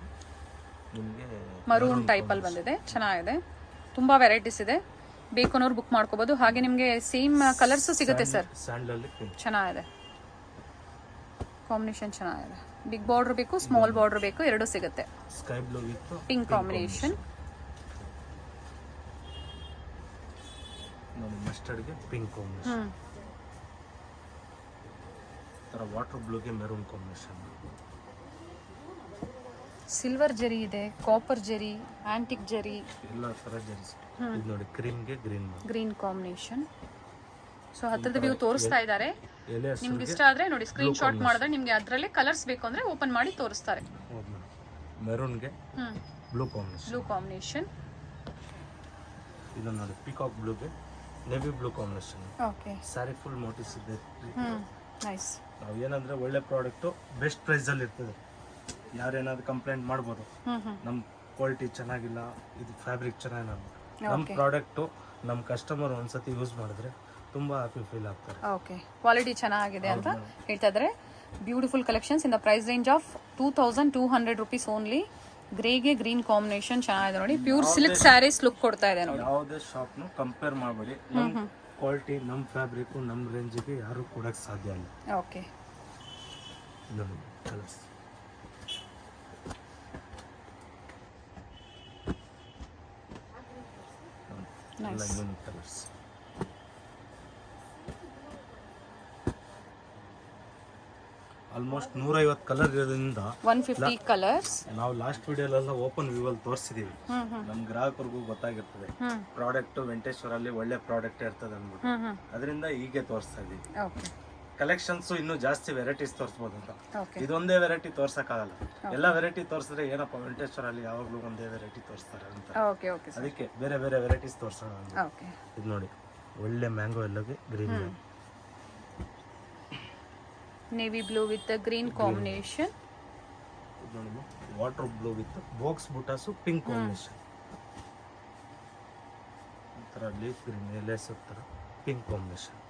S2: ನಿಮಗೆ
S1: ಮರೂನ್ ಟೈಪ್ ಅಲ್ಲಿ ಬಂದಿದೆ. ಚೆನ್ನಾಗಿದೆ, ತುಂಬಾ ವೆರೈಟೀಸ್ ಇದೆ. ಬೇಕು ಅನ್ನೋರು ಬುಕ್ ಮಾಡ್ಕೋಬಹುದು. ಹಾಗೆ ನಿಮಗೆ ಸೇಮ್ ಕಲರ್ಸ್ ಸಿಗುತ್ತೆ ಸರ್.
S2: ಸ್ಯಾಂಡಲ್
S1: ಚೆನ್ನಾಗಿದೆ, ಕಾಂಬಿನೇಷನ್ ಚೆನ್ನಾಗಿದೆ. ಬಿಗ್ ಬಾರ್ಡರ್ ಬೇಕು, ಸ್ಮಾಲ್ ಬಾರ್ಡರ್ ಬೇಕು, ಎರಡೂ ಸಿಗುತ್ತೆ.
S2: Sky blue with
S1: pink combination
S2: ನೋಡಿ. ಮಸ್ಟರ್ಡ್ಗೆ ಪಿಂಕ್ ಕಾಂಬಿನೇಷನ್, ತರ ವಾಟರ್ ಬ್ಲೂಗೆ ಮೆರೂನ್ ಕಾಂಬಿನೇಷನ್.
S1: ಸಿಲ್ವರ್ ಜರಿ ಇದೆ, ಕಾಪರ್ ಜರಿ, ಆಂಟಿಕ್ ಜರಿ,
S2: ಎಲ್ಲ ತರ ಜರೀಸ್. ಇದು ನೋಡಿ, ಕ್ರೀಮ್ಗೆ ಗ್ರೀನ್
S1: ಕಾಂಬಿನೇಷನ್. ಸೊ ಹತ್ರದ ವ್ಯೂ ತೋರಿಸ್ತಾ ಇದ್ದಾರೆ. ನಿಮ್ಗೆ ಇಷ್ಟ ಆದ್ರೆ ನೋಡಿ, ಸ್ಕ್ರೀನ್ ಶಾಟ್ ಮಾಡಿದ್ರೆ ನಿಮ್ಗೆ ಅದರಲ್ಲೇ ಕಲರ್ಸ್ ಬೇಕು ಅಂದ್ರೆ ಓಪನ್ ಮಾಡಿ ತೋರಿಸ್ತಾರೆ.
S2: ಮೆರೂನ್ಗೆ ಬ್ಲೂ
S1: ಕಾಂಬಿನೇಷನ್.
S2: ಇದು ನೋಡಿ, ಪಿಕಾಕ್ ಬ್ಲೂಗೆ navy blue combination.
S1: Okay,
S2: sari full motifs ಇದೆ.
S1: ನೈಸ್.
S2: ನಾವು ಏನಂದ್ರೆ ಒಳ್ಳೆ ಪ್ರಾಡಕ್ಟು ಬೆಸ್ಟ್ ಪ್ರೈಸ್ ಅಲ್ಲಿ ಇರ್ತದೆ. ಯಾರೇನಾದ್ರು ಕಂಪ್ಲೇಂಟ್ ಮಾಡ್ಬೋದು, ನಮ್ಮ ಕ್ವಾಲಿಟಿ ಚೆನ್ನಾಗಿಲ್ಲ, ಇದು ಫ್ಯಾಬ್ರಿಕ್ ಚೆನ್ನಾಗಿಲ್ಲ. ನಮ್ಮ ಪ್ರಾಡಕ್ಟು ನಮ್ಮ ಕಸ್ಟಮರ್ ಒಂದ್ಸತಿ ಯೂಸ್ ಮಾಡಿದ್ರೆ ತುಂಬಾ ಹ್ಯಾಪಿ ಫೀಲ್ ಆಗ್ತಾರೆ.
S1: ಓಕೆ, ಕ್ವಾಲಿಟಿ ಚೆನ್ನಾಗಿದೆ ಅಂತ ಹೇಳ್ತಾ ಇದ್ದಾರೆ. Beautiful collections in the price range of 2,200 rupees only. ಗ್ರೇಗೆ ಗ್ರೀನ್ ಕಾಂಬಿನೇಷನ್ ಚೆನ್ನಾಗಿದೆ ನೋಡಿ. ಪ್ಯೂರ್ ಸಿಲ್ಕ್ ಸ್ಯಾರೀಸ್ ಲುಕ್ ಕೊಡ್ತಾ ಇದೆ ನೋಡಿ.
S2: ಯಾವುದೇ ಶಾಪ್ನು ಕಂಪೇರ್ ಮಾಡಬೇಡಿ. ನಮ್ಮ ಕ್ವಾಲಿಟಿ, ನಮ್ಮ ಫ್ಯಾಬ್ರಿಕ್, ನಮ್ಮ ರೇಂಜಿಗೆ ಯಾರು ಕೊಡಕ್ಕೆ ಸಾಧ್ಯ ಇಲ್ಲ.
S1: ಓಕೆ,
S2: ನೋಡಿ ಕಲರ್ಸ್. ಎಲ್ಲ ಯೂನಿಕ್ ಕಲರ್ಸ್. ಆಲ್ಮೋಸ್ಟ್ 150 ಕಲರ್ ಇರೋದ್ರಿಂದ
S1: 150 ಕಲರ್ಸ್.
S2: ನಾವು ಲಾಸ್ಟ್ ವಿಡಿಯೋಲೆಲ್ಲ ಓಪನ್ ವ್ಯೂ ಅಲ್ಲಿ ತೋರಿಸಿದೀವಿ. ನಮ್ಮ ಗ್ರಾಹಕರಿಗೂ ಗೊತ್ತಾಗಿರ್ತದೆ ಪ್ರಾಡಕ್ಟ್ ವೆಂಕಟೇಶ್ವರ ಅಲ್ಲಿ ಒಳ್ಳೆ ಪ್ರಾಡಕ್ಟ್ ಇರ್ತದೆ ಅಂದ್ಬಿಟ್ಟು, ಅದರಿಂದ ಹೀಗೆ ತೋರಿಸ್ತಾ ಇದೀವಿ. ಕಲೆಕ್ಷನ್ಸ್ ಇನ್ನೂ ಜಾಸ್ತಿ ವೆರೈಟೀಸ್ ತೋರಿಸ್ಬೋದು ಅಂತ. ಇದೊಂದೇ ವೆರೈಟಿ ತೋರ್ಸಕ್ಕಾಗಲ್ಲ, ಎಲ್ಲ ವೆರೈಟಿ ತೋರಿಸಿದ್ರೆ ಏನಪ್ಪ ವೆಂಕಟೇಶ್ವರ ಅಲ್ಲಿ ಯಾವಾಗ್ಲೂ ಒಂದೇ ವೆರೈಟಿ ತೋರಿಸ್ತಾರೆ ಅಂತ, ಅದಕ್ಕೆ ಬೇರೆ ಬೇರೆ ವೆರೈಟೀಸ್ ತೋರ್ಸೋಣ. ಇದು ನೋಡಿ ಒಳ್ಳೆ ಮ್ಯಾಂಗೋ ಎಲ್ಲೋಗೆ green,
S1: navy blue with green combination.
S2: ಇದು ನೋಡಿ water blue with box buttas pink combination. ಒಂಥರ ಲೀಫ್ ಗ್ರೀನ್ ಎಲೆ ಸುತ್ತರ pink combination.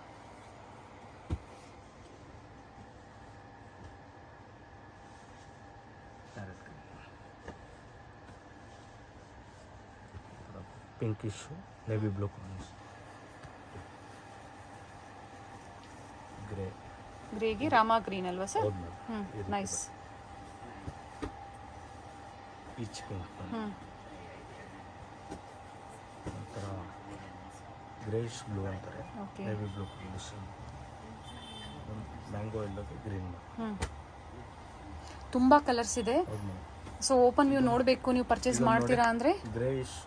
S2: Pinkish navy blue combination.
S1: ಗ್ರೇಗೆ ರಾಮಾ ಗ್ರೀನ್ ಅಲ್ವಾ ಸರ್? ನೈಸ್.
S2: ಪೀಚ್ ಪಿಂಕ್ ಒಂಥರ ಗ್ರೇಷ್ ಬ್ಲೂ ಅಂತಾರೆ, ನೇವಿ ಬ್ಲೂ ಕಾಂಬಿನೇಷನ್. ಮ್ಯಾಂಗೋ ಎಲ್ಲೋಗೆ ಗ್ರೀನ್.
S1: ತುಂಬಾ ಕಲರ್ಸ್ ಇದೆ. ಸೊ ಓಪನ್ ವ್ಯೂ ನೋಡಬೇಕು ನೀವು ಪರ್ಚೇಸ್ ಮಾಡ್ತೀರಾ ಅಂದ್ರೆ
S2: ಗ್ರೇಷ್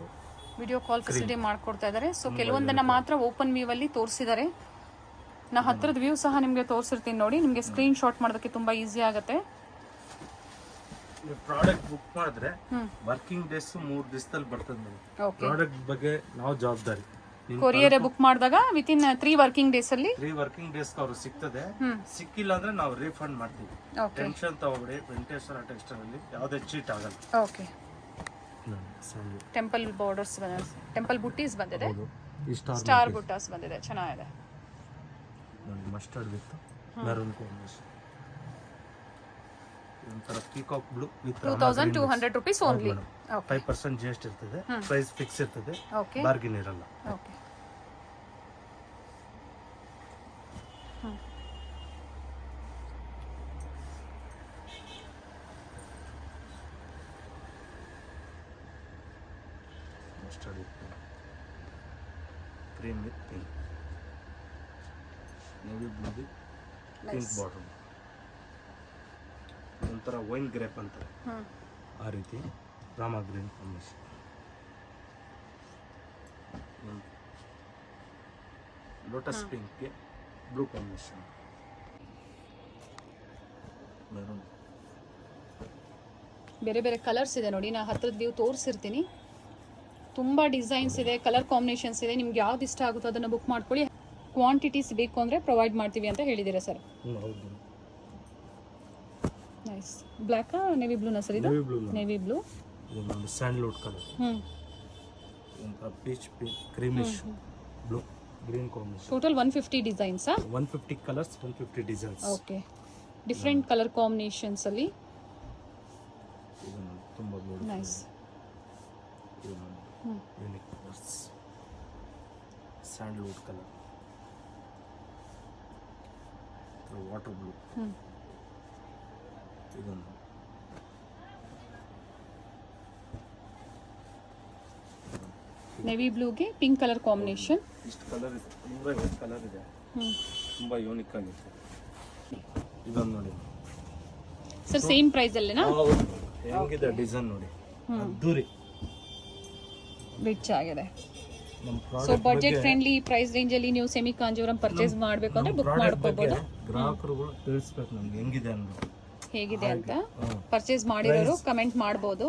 S1: ವಿಡಿಯೋ ಕಾಲ್ ಫೆಸಿಲಿಟಿ ಮಾಡ್ಕೊಡ್ತಾ ಇದ್ದಾರೆ. ಸೊ ಕೆಲವೊಂದನ್ನ ಮಾತ್ರ ಓಪನ್ ವ್ಯೂ ಅಲ್ಲಿ ತೋರಿಸಿದ್ದಾರೆ. ನಾ ಹತ್ರದ ವ್ಯೂ ಸಹ ನಿಮಗೆ ತೋರಿಸಿರ್ತೀನಿ ನೋಡಿ, ನಿಮಗೆ ಸ್ಕ್ರೀನ್ ಶಾಟ್ ಮಾಡೋದಕ್ಕೆ ತುಂಬಾ ಈಸಿ ಆಗುತ್ತೆ.
S2: ಪ್ರಾಡಕ್ಟ್ ಬುಕ್ ಮಾಡಿದ್ರೆ ವರ್ಕಿಂಗ್ ಡೇಸ್ 3 ದಿವಸದಲ್ಲಿ ಬರ್ತದೆ. ಪ್ರಾಡಕ್ಟ್ ಬಗ್ಗೆ ನಾವು ಜವಾಬ್ದಾರಿ.
S1: ಕೊರಿಯರ್ ಬುಕ್ ಮಾಡಿದಾಗ ವಿತಿನ್ 3 ವರ್ಕಿಂಗ್ ಡೇಸ್ ಅಲ್ಲಿ
S2: 3 ವರ್ಕಿಂಗ್ ಡೇಸ್ ಅವ್ರು ಸಿಗ್ತದೆ. ಸಿಕ್ಕಿಲ್ಲ ಅಂದ್ರೆ ನಾವು ರೀಫಂಡ್ ಮಾಡ್ತೀವಿ. ಟೆನ್ಷನ್ ತಗೋಬೇಡಿ, ವೆಂಕಟೇಶ್ವರ ಟೆಕ್ಸ್ಟೈಲ್ ಅಲ್ಲಿ ಯಾವುದೇ ಚೀಟ್ ಆಗಲ್ಲ.
S1: Okay. Temple borders, temple buttis ಬಂದಿದೆ, ಸ್ಟಾರ್ ಬುಟ್ಟಾಸ್ ಬಂದಿದೆ, ಚೆನ್ನಾಗಿದೆ.
S2: Mustard with maroon combination. ಒಂಥರ peacock blue with
S1: 2200 rupees only.
S2: 5% GST ಇರ್ತದೆ, ಪ್ರೈಸ್ ಫಿಕ್ಸ್ ಇರ್ತದೆ, ಬಾರ್ಗಿನ್ ಇರಲ್ಲ.
S1: Okay.
S2: Mustard with cream with pink, navy blue with pink bottom. ಒಂಥರ ವೈನ್ ಗ್ರೇಪ್ ಅಂತಾರೆ ಆ ರೀತಿ ರಾಮಾ ಗ್ರೀನ್ ಕಾಂಬಿನೇಷನ್. ಲೋಟಸ್ ಪಿಂಕ್ಗೆ ಬ್ಲೂ ಕಾಂಬಿನೇಷನ್.
S1: ಬೇರೆ ಬೇರೆ ಕಲರ್ಸ್ ಇದೆ ನೋಡಿ, ನಾ ಹತ್ರದ ವ್ಯೂ ತೋರಿಸಿರ್ತೀನಿ. ತುಂಬಾ ಡಿಸೈನ್ಸ್ ಇದೆ, ಕಲರ್ ಕಾಂಬಿನೇಷನ್ಸ್ ಇದೆ. ನಿಮ್ಗೆ ಯಾವ್ದು ಇಷ್ಟ ಆಗುತ್ತೋ ಅದನ್ನ ಬುಕ್ ಮಾಡ್ಕೊಳ್ಳಿ. ಕ್ವಾಂಟಿಟೀಸ್ ಬೇಕು ಅಂದ್ರೆ ಪ್ರೊವೈಡ್ ಮಾಡ್ತೀವಿ ಅಂತ ಹೇಳಿದ್ದೀರಾ ಸರ್? ನೈಸ್. ಬ್ಲ್ಯಾಕ್ ನೇವಿ ಬ್ಲೂನಾ ಸರ್? ಇದು ನೇವಿ ಬ್ಲೂ,
S2: ಸ್ಯಾಂಡಲ್ವುಡ್ ಕಲರ್, ಒಂಥರ peach creamish blue green combination.
S1: Total 150 designs,
S2: 150 colours, 150 designs.
S1: Okay. Different colour combinations ಅಲ್ಲಿ
S2: ತುಂಬಾ
S1: nice.
S2: Unique colours, sandalwood colour, water blue, ಇದೊಂದು
S1: ನೇವಿ ಬ್ಲೂಗೆ ಪಿಂಕ್ ಕಲರ್ ಕಾಂಬಿನೇಷನ್.
S2: ಇಷ್ಟು ಕಲರ್ ಇದೆ, 150 ಕಲರ್ ಇದೆ, ತುಂಬಾ ಯೂನಿಕ್ ಆಗಿದೆ. ಇದೊಂದು ನೋಡಿ
S1: ಸರ್, ಸೇಮ್ ಪ್ರೈಸ್ ಅಲ್ಲೇನಾ?
S2: ಹೆಂಗಿದೆ ಡಿಸೈನ್ ನೋಡಿ, ಅದ್ದೂರಿ
S1: ರಿಚ್ ಆಗಿದೆ. So budget friendly price range ಅಲ್ಲಿ ನೀವು ಸೆಮಿ ಕಾಂಜೀವರಂ ಪರ್ಚೇಸ್ ಮಾಡಬೇಕು ಅಂದ್ರೆ ಬುಕ್ ಮಾಡ್ಕೋಬಹುದು.
S2: ಗ್ರಾಹಕರುಗಳು ತಿಳಿಸಬೇಕು ನಮ್ಗೆ ಹೆಂಗಿದೆ ಅಂದ್ಬಿಟ್ಟು,
S1: ಹೇಗಿದೆ ಅಂತ. ಪರ್ಚೇಸ್ ಮಾಡಿರೋರು ಕಮೆಂಟ್ ಮಾಡಬಹುದು.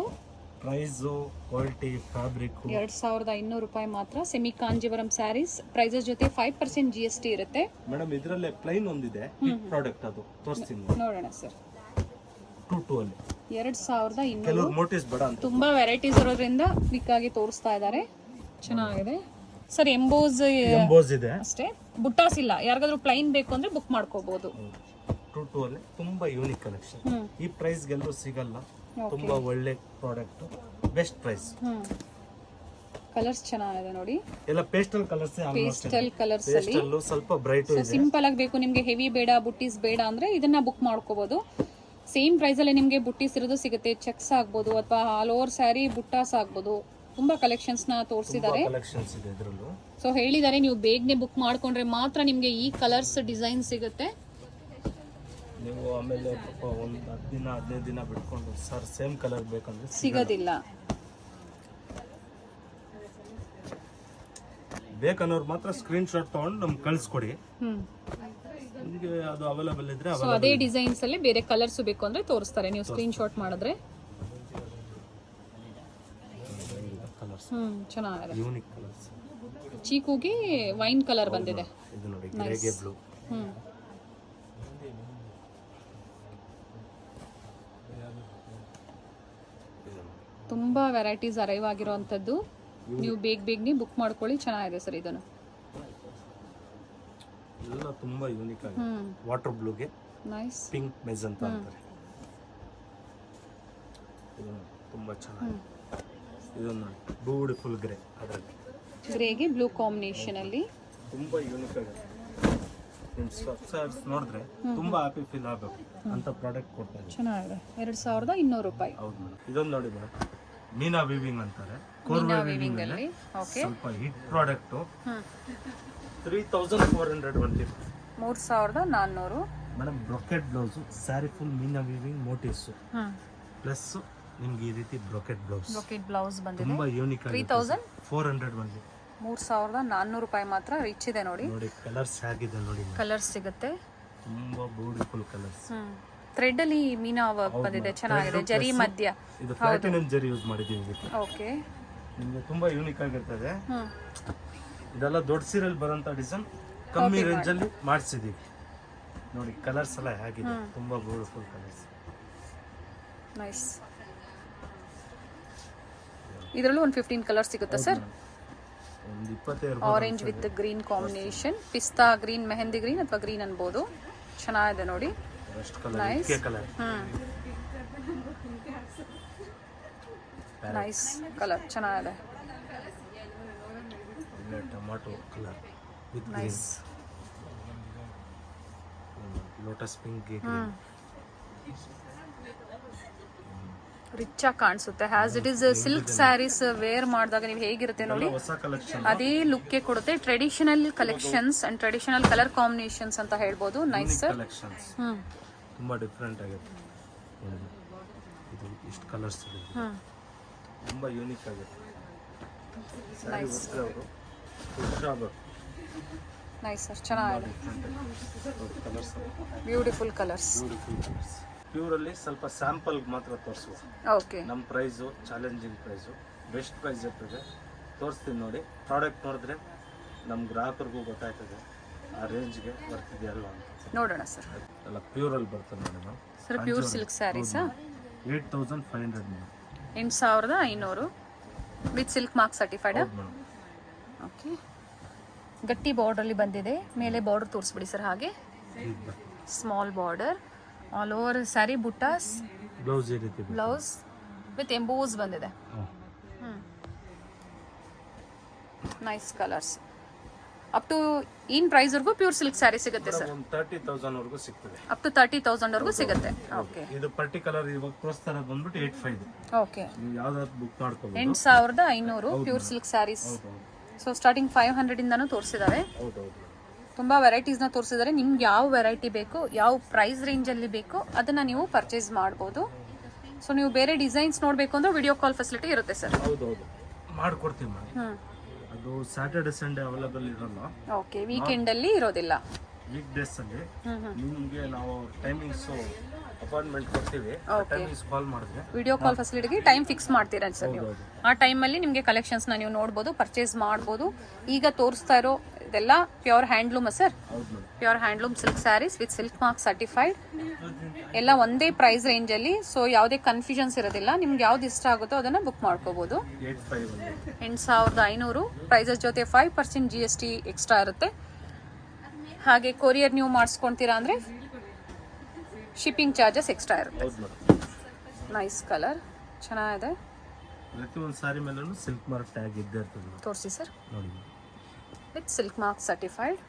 S2: ಪ್ರೈಸ್, ಕ್ವಾಲಿಟಿ, ಫ್ಯಾಬ್ರಿಕ್
S1: 2200 ರೂಪಾಯಿ ಮಾತ್ರ. ಸೆಮಿ ಕಾಂಜೀವರಂ ಸ್ಯಾರೀಸ್ ಪ್ರೈಸಸ್ ಜೊತೆ 5% GST ಇರುತ್ತೆ.
S2: ಮೇಡಮ್ ಇದರಲ್ಲೇ ಪ್ಲೈನ್ ಒಂದಿದೆ ಪ್ರಾಡಕ್ಟ್, ಅದು ತೋರಿಸ್ತೀನಿ
S1: ನೋಡೋಣ ಸರ್.
S2: 22 ಅಲ್ಲಿ
S1: 2200.
S2: ಕೆಲವು ನೋಟಿಸ್ ಬೇಡ ಅಂತ
S1: ತುಂಬಾ ವೆರೈಟೀಸ್ ಇರೋದ್ರಿಂದ ಕ್ವಿಕ್ ಆಗಿ ತೋರಿಸ್ತಾ ಇದ್ದಾರೆ. ಚೆನ್ನಾಗಿದೆ ಸರ್. ಎಂಬೋಸ್
S2: ಇದೆ
S1: ಅಷ್ಟೇ, ಬುಟ್ಟಾಸ್ ಇಲ್ಲ. ಯಾರಿಗಾದ್ರೂ ಪ್ಲೈನ್ ಬೇಕು ಅಂದ್ರೆ ಬುಕ್ ಮಾಡ್ಕೋಬಹುದು.
S2: 22 ಅಲ್ಲಿ ತುಂಬಾ ಯೂನಿಕ್ ಕಲೆಕ್ಷನ್. ಈ ಪ್ರೈಸ್ ಗೆಲ್ಲೂ ಸಿಗಲ್ಲ. ತುಂಬಾ ಒಳ್ಳೆ ಪ್ರಾಡಕ್ಟ್, ಬೆಸ್ಟ್ ಪ್ರೈಸ್.
S1: ಕಲರ್ಸ್ ಚೆನ್ನಾಗಿದೆ ನೋಡಿ,
S2: ಎಲ್ಲ ಪೇಸ್ಟಲ್ ಕಲರ್ಸ್.
S1: ಪೇಸ್ಟಲ್ ಕಲರ್ಸ್ ಅಲ್ಲಿ
S2: ಸ್ವಲ್ಪ ಬ್ರೈಟ್ ಇದೆ.
S1: ಸಿಂಪಲ್ ಆಗಿ ಬೇಕು ನಿಮ್ಗೆ, ಹೆವಿ ಬೇಡ, ಬುಟ್ಟೀಸ್ ಬೇಡ ಅಂದ್ರೆ ಇದನ್ನ ಬುಕ್ ಮಾಡ್ಕೋಬಹುದು. ಸೇಮ್ ಪ್ರೈಸ್ ಅಲ್ಲಿ ನಿಮ್ಗೆ ಬುಟ್ಟೀಸ್ ಇರೋದು ಸಿಗುತ್ತೆ. ಚೆಕ್ಸ್ ಆಗ್ಬೋದು ಅಥವಾ ಆಲ್ ಓವರ್ ಸ್ಯಾರಿ ಬುಟ್ಟಾಸ್ ಆಗ್ಬೋದು. ತುಂಬಾ ಕಲೆಕ್ಷನ್ಸ್ ನ ತೋರಿಸಿದ್ದಾರೆ. ಸೊ ಹೇಳಿದ್ದಾರೆ ನೀವು ಬೇಗನೆ ಬುಕ್ ಮಾಡ್ಕೊಂಡ್ರೆ ಮಾತ್ರ ನಿಮ್ಗೆ ಈ ಕಲರ್ಸ್ ಡಿಸೈನ್ ಸಿಗುತ್ತೆ.
S2: ನೀವು ಆಮೇಲೆ ಪಾಪ ಒಂದು 10 ದಿನ 15 ದಿನ ಬಿಟ್ಕೊಂಡು ಸರ್ ಸೇಮ್ ಕಲರ್ ಬೇಕಂದ್ರೆ
S1: ಸಿಗೋದಿಲ್ಲ.
S2: ಬೇಕನ್ನೋರು ಮಾತ್ರ ಸ್ಕ್ರೀನ್ ಶಾಟ್ ತೊಗೊಂಡು ನಮ್ಗೆ ಕಳಿಸ್ಕೊಡಿ. ನಿಮಗೆ ಅದು ಅವೈಲೇಬಲ್ ಇದ್ರೆ
S1: ಸೊ ಅದೇ ಡಿಸೈನ್ಸ್ ಅಲ್ಲಿ ಬೇರೆ ಕಲರ್ಸ್ ಬೇಕು ಅಂದ್ರೆ ತೋರಿಸ್ತಾರೆ, ನೀವು ಸ್ಕ್ರೀನ್ ಶಾಟ್ ಮಾಡಿದ್ರೆ.
S2: ಕಲರ್ಸ್
S1: ಚೆನ್ನಾಗಿದೆ.
S2: Unique colours.
S1: ಚೀಕುಗೆ ವೈನ್ ಕಲರ್ ಬಂದಿದೆ.
S2: ಇದು ನೋಡಿ ಗ್ರೇಗೆ ಬ್ಲೂ.
S1: ತುಂಬಾ ವೆರೈಟೀಸ್ ಅರೈವ್ ಆಗಿರೋವಂಥದ್ದು. ನೀವು ಬೇಗನೆ ಬುಕ್ ಮಾಡ್ಕೊಳ್ಳಿ. ಚೆನ್ನಾಗಿದೆ ಸರ್. ಇದನ್ನು
S2: ಎಲ್ಲ ತುಂಬಾ ಯೂನಿಕ್ ಆಗಿದೆ. ವಾಟರ್ ಬ್ಲೂಗೆ
S1: ನೈಸ್
S2: ಪಿಂಕ್ ಮೆಜ್ ಅಂತ ಅಂತಾರೆ. ಇದು ತುಂಬಾ ಚೆನ್ನಾಗಿದೆ. ಇದೊಂದು ಬ್ಯೂಟಿಫುಲ್ ಗ್ರೇ, ಅದರಲ್ಲಿ
S1: ಗ್ರೇಗೆ ಬ್ಲೂ ಕಾಂಬಿನೇಷನ್ ಅಲ್ಲಿ
S2: ತುಂಬಾ ಯೂನಿಕ್ ಆಗಿದೆ. ನಿಮ್ಮ ಸಬ್ಸ್ಕ್ರೈಬರ್ಸ್ ನೋಡಿದ್ರೆ ತುಂಬಾ ಹ್ಯಾಪಿ ಫೀಲ್ ಆಗಬೇಕು ಅಂತ ಪ್ರಾಡಕ್ಟ್ ಕೊಡ್ತಾ ಇದ್ದೀನಿ.
S1: ಚೆನ್ನಾಗಿದೆ. 2200 ರೂಪಾಯಿ.
S2: ಹೌದು ಮೇಡಮ್. ಇದೊಂದು ನೋಡಿ ಮೇಡಮ್, ಮೀನಾ ವಿವಿಂಗ್ ಅಂತಾರೆ. ಕೋರ್ವಾ ವಿವಿಂಗ್ ಅಲ್ಲಿ ಸ್ವಲ್ಪ hit product. 3400 only.
S1: 3400
S2: madam. Brocade blouse, sari full meena weaving motifs plus ನಿಮ್ಗೆ ಈ ರೀತಿ ಬ್ರೊಕೆಟ್
S1: ಬ್ಲೌಸ್ ಬಂದಿದೆ.
S2: ತುಂಬಾ ಯೂನಿಕ್ ಆಗಿದೆ. 3400 ಒನ್ಲಿ.
S1: 3400 ರೂಪಾಯಿ ಮಾತ್ರ. ರಿಚ್ ಇದೆ ನೋಡಿ.
S2: ನೋಡಿ ಕಲರ್ಸ್ ಹೇಗಿದೆ ನೋಡಿ.
S1: ಕಲರ್ಸ್ ಸಿಗುತ್ತೆ.
S2: ತುಂಬಾ ಬ್ಯೂಟಿಫುಲ್ ಕಲರ್ಸ್.
S1: ಥ್ರೆಡ್ ಅಲ್ಲಿ ಮೀನಾ ವರ್ಕ್ ಬಂದಿದೆ. ಚೆನ್ನಾಗಿದೆ. ಜರಿ ಮಧ್ಯ.
S2: ಇದು ಪ್ಲಾಟಿನಂ ಜರಿ ಯೂಸ್ ಮಾಡಿದೀವಿ ಇದಕ್ಕೆ.
S1: ಓಕೆ.
S2: ನಿಮಗೆ ತುಂಬಾ ಯೂನಿಕ್ ಆಗಿರ್ತದೆ. ಇದೆಲ್ಲ ದೊಡ್ಡ ಸೀರೆಲ್ ಬರೋಂಥ ಡಿಸೈನ್ ಕಮ್ಮಿ ರೇಂಜ್ ಅಲ್ಲಿ ಮಾಡಿಸಿದೀವಿ. ನೋಡಿ ಕಲರ್ಸ್ ಎಲ್ಲ ಹೇಗಿದೆ. ತುಂಬಾ ಬ್ಯೂಟಿಫುಲ್ ಕಲರ್ಸ್.
S1: ನೈಸ್. ಇದರಲ್ಲೂ ಒಂದು 15 ಕಲರ್ ಸಿಗುತ್ತೆ ಸರ್.
S2: ಒಂದು 22
S1: orange with green combination, pista green, mehndi green ಅಥವಾ ಗ್ರೀನ್ ಅನ್ಬೋದು. ಚೆನ್ನಾಗಿದೆ ನೋಡಿ.
S2: ರಸ್ಟ್ ಕಲರ್, ಇಕ್ಕೆ ಕಲರ್.
S1: Nice colour. ಚೆನ್ನಾಗಿದೆ.
S2: Tomato colour with
S1: nice.
S2: Lotus pink ಗೆ
S1: ರಿಚ್ ಆಗಿ ಕಾಣಿಸುತ್ತೆ. Has it is silk saris wear ಮಾಡಿದಾಗ ನೀವು ಹೇಗಿರುತ್ತೆ ನೋಡಿ,
S2: ಹೊಸ ಕಲೆಕ್ಷನ್
S1: ಅದೇ ಲುಕ್ ಕೊಡುತ್ತೆ. Traditional collections and traditional colour combinations ಅಂತ ಹೇಳ್ಬೋದು. Nice sir.
S2: ಕಲೆಕ್ಷನ್ಸ್ ತುಂಬಾ ಡಿಫರೆಂಟ್ ಆಗುತ್ತೆ. ಇದು ಇಷ್ಟು ಕಲರ್ಸ್ ಇದೆ. ತುಂಬಾ ಯೂನಿಕ್ ಆಗುತ್ತೆ.
S1: ನೈಸ್. Nice sir. ಚೆನ್ನಾಗಿದೆ.
S2: Colours
S1: beautiful colours.
S2: ಪ್ಯೂರ್ ಅಲ್ಲಿ ಸ್ವಲ್ಪ ಸ್ಯಾಂಪಲ್ ಮಾತ್ರ ತೋರಿಸುವ.
S1: ಓಕೆ.
S2: ನಮ್ಮ price challenging price, best price ಇರ್ತದೆ. ತೋರಿಸ್ತೀನಿ ನೋಡಿ. ಪ್ರಾಡಕ್ಟ್ ನೋಡಿದ್ರೆ ನಮ್ಮ ಗ್ರಾಹಕರಿಗೂ ಗೊತ್ತಾಯ್ತದೆ ಆ ರೇಂಜ್ಗೆ ಬರ್ತಿದೆಯಲ್ಲ ಅಂತ.
S1: ನೋಡೋಣ ಸರ್.
S2: ಎಲ್ಲ ಪ್ಯೂರ್ ಅಲ್ಲಿ ಬರ್ತದೆ ನೋಡಿ ಮ್ಯಾಮ್.
S1: ಸರ್ ಪ್ಯೂರ್ ಸಿಲ್ಕ್ ಸ್ಯಾರೀಸಾ?
S2: 8500 madam.
S1: 8500 with silk mark certified. Okay. ಗಟ್ಟಿ ಬಾರ್ಡರ್ ಅಲ್ಲಿ ಬಂದಿದೆ. ಮೇಲೆ ಬಾರ್ಡರ್ ತೋರಿಸ್ಬಿಡಿ ಸರ್. ಹಾಗೆ small border all over sari. Buttas
S2: blouse ಈ ರೀತಿ
S1: ಬ್ಲೌಸ್ ವಿತ್ ಎಂಬೋಸ್ ಬಂದಿದೆ. Nice colours. Up to in price ವರ್ಗೂ ಪ್ಯೂರ್ ಸಿಲ್ಕ್ ಸ್ಯಾರಿ ಸಿಗುತ್ತೆ ಸರ್.
S2: 30,000 ವರೆಗೂ ಸಿಗ್ತದೆ.
S1: ಅಪ್ ಟು 30,000 ವರೆಗೂ ಸಿಗುತ್ತೆ. ಓಕೆ.
S2: ಇದು ಪರ್ಟಿಕ್ಯುಲರ್ ಇವಾಗ ತೋರಿಸ್ತಾ ಇರೋದು ಬಂದ್ಬಿಟ್ಟು 85.
S1: ಓಕೆ.
S2: ನೀವು ಯಾವ್ದಾದ್ರು ಬುಕ್ ಮಾಡ್ಕೊಳ್ಳಿ.
S1: 8500 pure silk sarees. So starting 500 ಇಂದಾನು ತೋರಿಸಿದ್ದಾರೆ.
S2: ಹೌದೌದು.
S1: ತುಂಬ ವೆರೈಟೀಸ್ನ ತೋರಿಸಿದ್ದಾರೆ. ನಿಮ್ಗೆ ಯಾವ ವೆರೈಟಿ ಬೇಕು, ಯಾವ ಪ್ರೈಸ್ ರೇಂಜಲ್ಲಿ ಬೇಕು ಅದನ್ನು ನೀವು ಪರ್ಚೇಸ್ ಮಾಡ್ಬೋದು. ಸೊ ನೀವು ಬೇರೆ ಡಿಸೈನ್ಸ್ ನೋಡಬೇಕು ಅಂದ್ರೆ ವಿಡಿಯೋ ಕಾಲ್ ಫೆಸಿಲಿಟಿ ಇರುತ್ತೆ ಸರ್.
S2: ಹೌದೌದು, ಮಾಡ್ಕೊಡ್ತೀವಿ ಮ್ಯಾಮ್. ಅದು ಸ್ಯಾಟರ್ಡೆ ಸಂಡೇ ಅವೈಲೇಬಲ್ ಇರಲ್ಲ.
S1: ಓಕೆ. ವೀಕೆಂಡಲ್ಲಿ ಇರೋದಿಲ್ಲ.
S2: ವೀಕ್ ಡೇಸ್ ಅಲ್ಲಿ ನಿಮಗೆ ನಾವು ಟೈಮಿಂಗ್ಸ್ ಅಪಾಯಿಂಟ್ಮೆಂಟ್ ಕೊಡ್ತೀವಿ. ಟೈಮಿಂಗ್ಸ್ ಕಾಲ್ ಮಾಡಿದ್ರೆ
S1: ವಿಡಿಯೋ ಕಾಲ್ ಫೆಸಿಲಿಟಿಗೆ ಟೈಮ್ ಫಿಕ್ಸ್ ಮಾಡ್ತೀರಾ ಸರ್ ನೀವು. ಆ ಟೈಮಲ್ಲಿ ನಿಮಗೆ ಕಲೆಕ್ಷನ್ಸ್ನ ನೀವು ನೋಡ್ಬೋದು, ಪರ್ಚೇಸ್ ಮಾಡ್ಬೋದು. ಈಗ ತೋರಿಸ್ತಾ ಇರೋ ಇದೆಲ್ಲ pure handloom sir. Pure handloom silk sarees with silk mark certified. ಎಲ್ಲ ಒಂದೇ ಪ್ರೈಸ್ ರೇಂಜಲ್ಲಿ. ಸೊ ಯಾವುದೇ ಕನ್ಫ್ಯೂಷನ್ಸ್ ಇರೋದಿಲ್ಲ. ನಿಮ್ಗೆ ಯಾವ್ದು ಇಷ್ಟ ಆಗುತ್ತೋ ಅದನ್ನು ಬುಕ್ ಮಾಡ್ಕೋಬೋದು. 8500 ಪ್ರೈಸಸ್ ಜೊತೆ 5% GST ಎಕ್ಸ್ಟ್ರಾ ಇರುತ್ತೆ. ಹಾಗೆ ಕೊರಿಯರ್ ನೀವು ಮಾಡಿಸ್ಕೊಳ್ತೀರಾ ಅಂದರೆ ಶಿಪ್ಪಿಂಗ್ ಚಾರ್ಜಸ್ ಎಕ್ಸ್ಟ್ರಾ ಇರುತ್ತೆ. Nice colour. ಚೆನ್ನಾಗಿದೆ.
S2: ಪ್ರತಿಯೊಂದು ಸಾರಿ ಮೇಲೂ ಸಿಲ್ಕ್ ಮಾರ್ಕ್ ಟ್ಯಾಗ್ ಇದ್ದೇ ಇರ್ತದೆ.
S1: ತೋರಿಸಿ ಸರ್.
S2: ನೋಡಿ
S1: ವಿತ್ ಸಿಲ್ಕ್ ಮಾರ್ಕ್ ಸರ್ಟಿಫೈಡ್.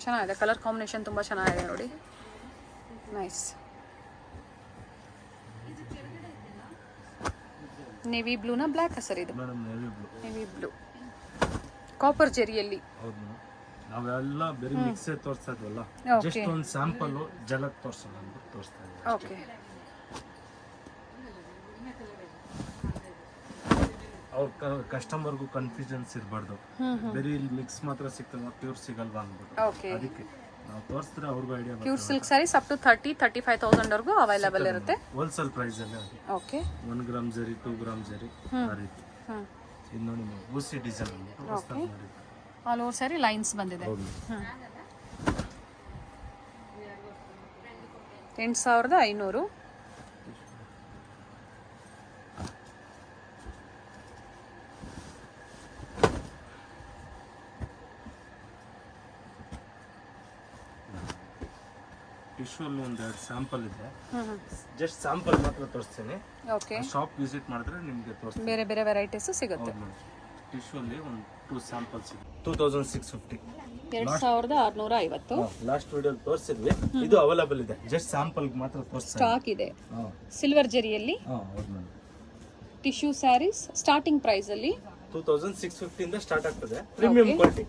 S1: ಚೆನ್ನಾಗಿದೆ. ಕಲರ್ ಕಾಂಬಿನೇಷನ್ ತುಂಬ ಚೆನ್ನಾಗಿದೆ ನೋಡಿ. ನೈಸ್. ನೇವಿ ಬ್ಲೂನ ಬ್ಲ್ಯಾಕ್ ಸರ್ ಇದು?
S2: Madam navy blue.
S1: Navy blue copper ಜೆರಿಯಲ್ಲಿ.
S2: ಹೌದು. ನಾವೆಲ್ಲ ಬರೀ ಮಿಕ್ಸೇ ತೋರಿಸ್ತಾ ಇದ್ವಲ್ಲ, ಜಸ್ಟ್ ಒಂದು ಸ್ಯಾಂಪಲ್ ಜಲಕ್ ತೋರ್ಸೋಣ ಅಂದ್ಬಿಟ್ಟು ತೋರಿಸ್ತಾ ಇದ್ದೀವಿ.
S1: ಓಕೆ.
S2: ಅವ್ರ ಕಸ್ಟಮರ್ಗೂ ಕನ್ಫ್ಯೂಷನ್ಸ್ ಇರಬಾರ್ದು, ಬರೀ ಇಲ್ಲಿ ಮಿಕ್ಸ್ ಮಾತ್ರ ಸಿಗ್ತದ ಪ್ಯೂರ್ ಸಿಗಲ್ವಾ ಅಂದ್ಬಿಟ್ಟು.
S1: ಓಕೆ.
S2: ಅದಕ್ಕೆ ನಾವು ತೋರಿಸಿದ್ರೆ ಅವ್ರಿಗೂ idea
S1: pure silk sarees up to 30-35,000 ವರೆಗೂ ಅವೈಲೇಬಲ್ ಇರುತ್ತೆ.
S2: ಹೋಲ್ಸೇಲ್ ಪ್ರೈಸ್ ಅಲ್ಲಿ ಅದು.
S1: ಓಕೆ.
S2: 1 ಗ್ರಾಮ್ ಜರಿ, 2 ಗ್ರಾಮ್ ಜರಿ, ಆ ರೀತಿ. ಇದು ನೋಡಿ ಊಸಿ ಡಿಸೈನ್ ಅಂದ್ಬಿಟ್ಟು ನೋಡಿ.
S1: ಆಲ್ ಓವರ್ ಸ್ಯಾರಿ ಲೈನ್ಸ್ ಬಂದಿದೆ. 8,500.
S2: ಟಿಶ್ಯೂ ಅಲ್ಲಿ ಒಂದೆರಡು ಸ್ಯಾಂಪಲ್ ಇದೆ, ಜಸ್ಟ್ ಸ್ಯಾಂಪಲ್ ಮಾತ್ರ ತೋರಿಸ್ತೀನಿ.
S1: ಓಕೆ.
S2: ಶಾಪ್ ವಿಸಿಟ್ ಮಾಡಿದ್ರೆ ನಿಮಗೆ ತೋರಿಸ್ತೀನಿ.
S1: ಬೇರೆ ಬೇರೆ ವೆರೈಟೀಸ್ ಸಿಗುತ್ತೆ.
S2: ಟಿಶ್ಯೂ ಅಲ್ಲಿ ಒಂದು 2 ಸ್ಯಾಂಪಲ್ಸ್ ಇದೆ. 2650.
S1: 2,650.
S2: ಲಾಸ್ಟ್ ವಿಡಿಯೋ ತೋರಿಸಿದ್ವಿ, ಇದು ಅವೈಲೇಬಲ್ ಇದೆ. ಜಸ್ಟ್ ಸ್ಯಾಂಪಲ್ ಮಾತ್ರ ತೋರಿಸ್ತೀನಿ.
S1: ಸ್ಟಾಕ್ ಇದೆ. ಸಿಲ್ವರ್ ಜರಿಯಲ್ಲಿ
S2: ಹೌದು madam.
S1: Tissue sarees starting price ಅಲ್ಲಿ
S2: 2650 ಇಂದ ಸ್ಟಾರ್ಟ್ ಆಗ್ತದೆ. Premium quality,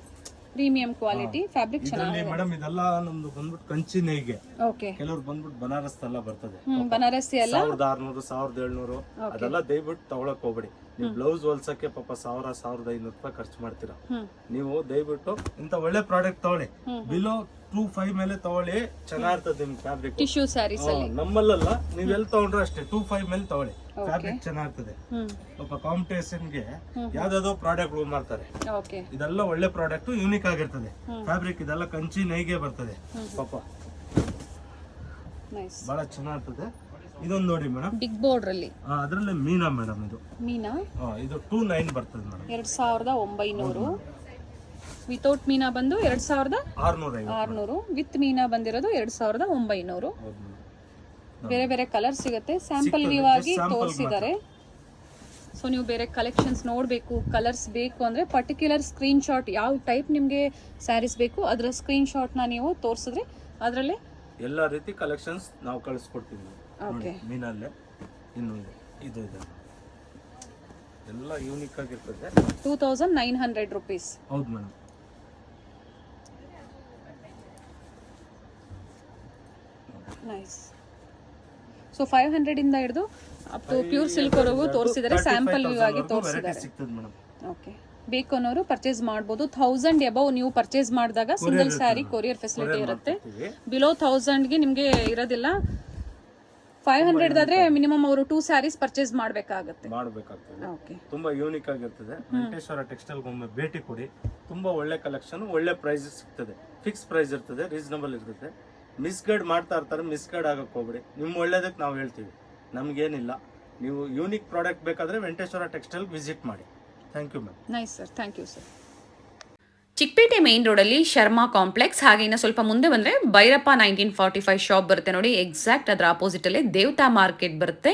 S1: premium quality fabric
S2: ಇದರಲ್ಲಿ
S1: ಚೆನ್ನಾಗಿದೆ.
S2: ಮೇಡಮ್ ಇದೆಲ್ಲ ನಮ್ದು ಬಂದ್ಬಿಟ್ಟು ಕಂಚಿ ನೇಯ್ಗೆ.
S1: ಓಕೆ.
S2: ಕೆಲವ್ರು ಬಂದ್ಬಿಟ್ಟು ಬನಾರಸ್ ಎಲ್ಲ ಬರ್ತದೆ,
S1: ಬನಾರಸಿ ಎಲ್ಲ
S2: 1600 1700. ಅದೆಲ್ಲ ದಯವಿಟ್ಟು ತಗೊಳಕ್ ಹೋಗ್ಬೇಡಿ. ನೀವು ಬ್ಲೌಸ್ ಹೊಲ್ಸಕ್ಕೆ ಪಾಪ 1000-1500 ರೂಪಾಯಿ ಖರ್ಚು ಮಾಡ್ತೀರಾ. ನೀವು ದಯವಿಟ್ಟು ಇಂತ ಒಳ್ಳೆ ಪ್ರಾಡಕ್ಟ್ ತಗೊಳ್ಳಿ, ಬಿಲೋ 25 ಮೇಲೆ ತಗೊಳ್ಳಿ, ಚೆನ್ನಾಗಿರ್ತದೆ ನಿಮ್ ಫ್ಯಾಬ್ರಿಕ್.
S1: ಟಿಶ್ಯೂ ಸ್ಯಾರೀಸ್ ಅಲ್ಲಿ
S2: ನಮ್ಮಲ್ಲ, ನೀವೆಲ್ಲ ತಗೊಂಡ್ರೆ ಅಷ್ಟೇ 25 ಮೇಲೆ ತಗೊಳ್ಳಿ, ಫ್ಯಾಬ್ರಿಕ್ ಚೆನ್ನಾಗಿರ್ತದೆ. ಪಾಪ ಕಾಂಪಿಟೇಷನ್ಗೆ ಯಾವ್ದಾದ್ರು ಪ್ರಾಡಕ್ಟ್ ಮಾಡ್ತಾರೆ,
S1: ಓಕೆ.
S2: ಇದೆಲ್ಲ ಒಳ್ಳೆ ಪ್ರಾಡಕ್ಟ್, ಯೂನಿಕ್ ಆಗಿರ್ತದೆ ಫ್ಯಾಬ್ರಿಕ್. ಇದೆಲ್ಲ ಕಂಚಿ ನೈಗೆ ಬರ್ತದೆ ಪಾಪ,
S1: ನೈಸ್,
S2: ಬಹಳ ಚೆನ್ನಾಗಿರ್ತದೆ. ಇದೊಂದು ನೋಡಿ ಮೇಡಮ್,
S1: ಬಿಗ್ ಬಾರ್ಡರ್ ಅಲ್ಲಿ
S2: ಅದ್ರಲ್ಲೇ ಮೀನಾ ಮೇಡಮ್. ಇದು
S1: ಮೀನಾ
S2: ಇದು 29 ಬರ್ತದೆ ಮೇಡಮ್.
S1: 2,900. ವಿತೌಟ್ ಮೀನಾ ಬಂದು
S2: 2,650.
S1: ವಿತ್ ಮೀನಾ ಬಂದಿರೋದು 2,900. ಬೇರೆ ಬೇರೆ ಕಲರ್ ಸಿಗುತ್ತೆ. ಸ್ಯಾಂಪಲ್ ವ್ಯೂ ಆಗಿ ತೋರಿಸಿದ್ದಾರೆ. ಸೊ ನೀವು ಬೇರೆ ಕಲೆಕ್ಷನ್ಸ್ ನೋಡಬೇಕು, ಕಲರ್ಸ್ ಬೇಕು ಅಂದರೆ ಪರ್ಟಿಕ್ಯುಲರ್ ಸ್ಕ್ರೀನ್ ಶಾಟ್, ಯಾವ ಟೈಪ್ ನಿಮಗೆ ಸ್ಯಾರೀಸ್ ಬೇಕು ಅದರ ಸ್ಕ್ರೀನ್ ಶಾಟ್ನ ನೀವು ತೋರಿಸಿದ್ರೆ ಅದರಲ್ಲಿ
S2: ಎಲ್ಲ ರೀತಿ ಕಲೆಕ್ಷನ್ಸ್ ನಾವು ಕಳಿಸ್ಕೊಡ್ತೀವಿ.
S1: ಓಕೆ.
S2: ಮೀನಲ್ಲೇ ಇನ್ನು ಇದು ಇದೆ, ಎಲ್ಲ ಯೂನಿಕ್ ಆಗಿರ್ತದೆ.
S1: 2,900 rupees.
S2: ಹೌದು ಮೇಡಮ್.
S1: ನೈಸ್. ಸೊ 500 ಇಂದ ಹಿಡಿದು ಅಪ್ ಟು ಪ್ಯೂರ್ ಸಿಲ್ಕ್ ವರೆಗೂ ತೋರಿಸಿದ್ದಾರೆ. ಸ್ಯಾಂಪಲ್ ವ್ಯೂ ಆಗಿ ತೋರಿಸಿದ್ದಾರೆ.
S2: ಸಿಗ್ತದೆ ಮೇಡಮ್.
S1: ಓಕೆ. ಬೇಕು ಅನ್ನೋರು ಪರ್ಚೇಸ್ ಮಾಡ್ಬೋದು. 1000 ಎಬವ್ ನೀವು ಪರ್ಚೇಸ್ ಮಾಡಿದಾಗ ಸಿಂಗಲ್ ಸ್ಯಾರಿ ಕೊರಿಯರ್ ಫೆಸಿಲಿಟಿ ಇರುತ್ತೆ. ಬಿಲೋ 1000ಗೆ ನಿಮಗೆ ಇರೋದಿಲ್ಲ. 500 ಆದ್ರೆ ಮಿನಿಮಮ್ ಅವರು 2 ಸ್ಯಾರೀಸ್ ಪರ್ಚೇಸ್ ಮಾಡಬೇಕಾಗುತ್ತೆ.
S2: ಓಕೆ. ತುಂಬಾ ಯೂನಿಕ್ ಆಗಿರ್ತದೆ. ವೆಂಕಟೇಶ್ವರ ಟೆಕ್ಸ್ಟೈಲ್ ಒಮ್ಮೆ ಭೇಟಿ ಕೊಡಿ. ತುಂಬಾ ಒಳ್ಳೆ ಕಲೆಕ್ಷನ್, ಒಳ್ಳೆ ಪ್ರೈಸ್ ಸಿಗ್ತದೆ. ಫಿಕ್ಸ್ ಪ್ರೈಸ್ ಇರ್ತದೆ, ರೀಸನಬಲ್ ಇರ್ತದೆ. ಮಿಸ್ಗೈಡ್ ಮಾಡ್ತಾ ಇರ್ತಾರೆ, ಮಿಸ್ಗೈಡ್ ಆಗಕ್ಕೆ ಹೋಗ್ಬೇಡಿ. ನಿಮ್ಮ ಒಳ್ಳೇದಕ್ಕೆ ನಾವು ಹೇಳ್ತೀವಿ, ನಮ್ಗೇನಿಲ್ಲ. ನೀವು ಯೂನಿಕ್ ಪ್ರಾಡಕ್ಟ್ ಬೇಕಾದ್ರೆ ವೆಂಕಟೇಶ್ವರ ಟೆಕ್ಸ್ಟೈಲ್ ವಿಸಿಟ್ ಮಾಡಿ. Thank you ma'am.
S1: Nice sir, thank you sir.
S3: Chickpet main ರೋಡಲ್ಲಿ ಶರ್ಮಾ ಕಾಂಪ್ಲೆಕ್ಸ್, ಹಾಗೆ ಇನ್ನು ಸ್ವಲ್ಪ ಮುಂದೆ ಬಂದರೆ ಭೈರಪ್ಪ 1945 ಶಾಪ್ ಬರುತ್ತೆ ನೋಡಿ. ಎಕ್ಸಾಕ್ಟ್ ಅದರ ಆಪೋಸಿಟಲ್ಲೇ ದೇವತಾ ಮಾರ್ಕೆಟ್ ಬರುತ್ತೆ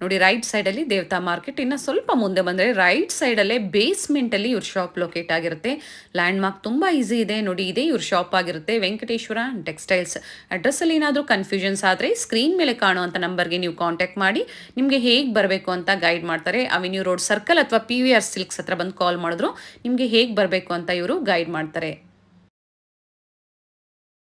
S3: ನೋಡಿ. ರೈಟ್ ಸೈಡಲ್ಲಿ ದೇವತಾ ಮಾರ್ಕೆಟ್. ಇನ್ನು ಸ್ವಲ್ಪ ಮುಂದೆ ಬಂದರೆ ರೈಟ್ ಸೈಡಲ್ಲೇ ಬೇಸ್ಮೆಂಟಲ್ಲಿ ಇವ್ರ ಶಾಪ್ ಲೊಕೇಟ್ ಆಗಿರುತ್ತೆ. ಲ್ಯಾಂಡ್ ಮಾರ್ಕ್ ತುಂಬ ಈಸಿ ಇದೆ ನೋಡಿ. ಇದೇ ಇವ್ರ ಶಾಪ್ ಆಗಿರುತ್ತೆ, ವೆಂಕಟೇಶ್ವರ ಟೆಕ್ಸ್ಟೈಲ್ಸ್. ಅಡ್ರೆಸ್ಸಲ್ಲಿ ಏನಾದರೂ ಕನ್ಫ್ಯೂಷನ್ಸ್ ಆದರೆ ಸ್ಕ್ರೀನ್ ಮೇಲೆ ಕಾಣುವಂಥ ನಂಬರ್ಗೆ ನೀವು ಕಾಂಟ್ಯಾಕ್ಟ್ ಮಾಡಿ ನಿಮಗೆ ಹೇಗೆ ಬರಬೇಕು ಅಂತ ಗೈಡ್ ಮಾಡ್ತಾರೆ. ಅವೆನ್ಯೂ ರೋಡ್ ಸರ್ಕಲ್ ಅಥವಾ PVR ಸಿಲ್ಕ್ಸ್ ಹತ್ರ ಬಂದು ಕಾಲ್ ಮಾಡಿದ್ರು ನಿಮಗೆ ಹೇಗೆ ಬರಬೇಕು ಅಂತ ಇವರು ಗೈಡ್ ಮಾಡ್ತಾರೆ.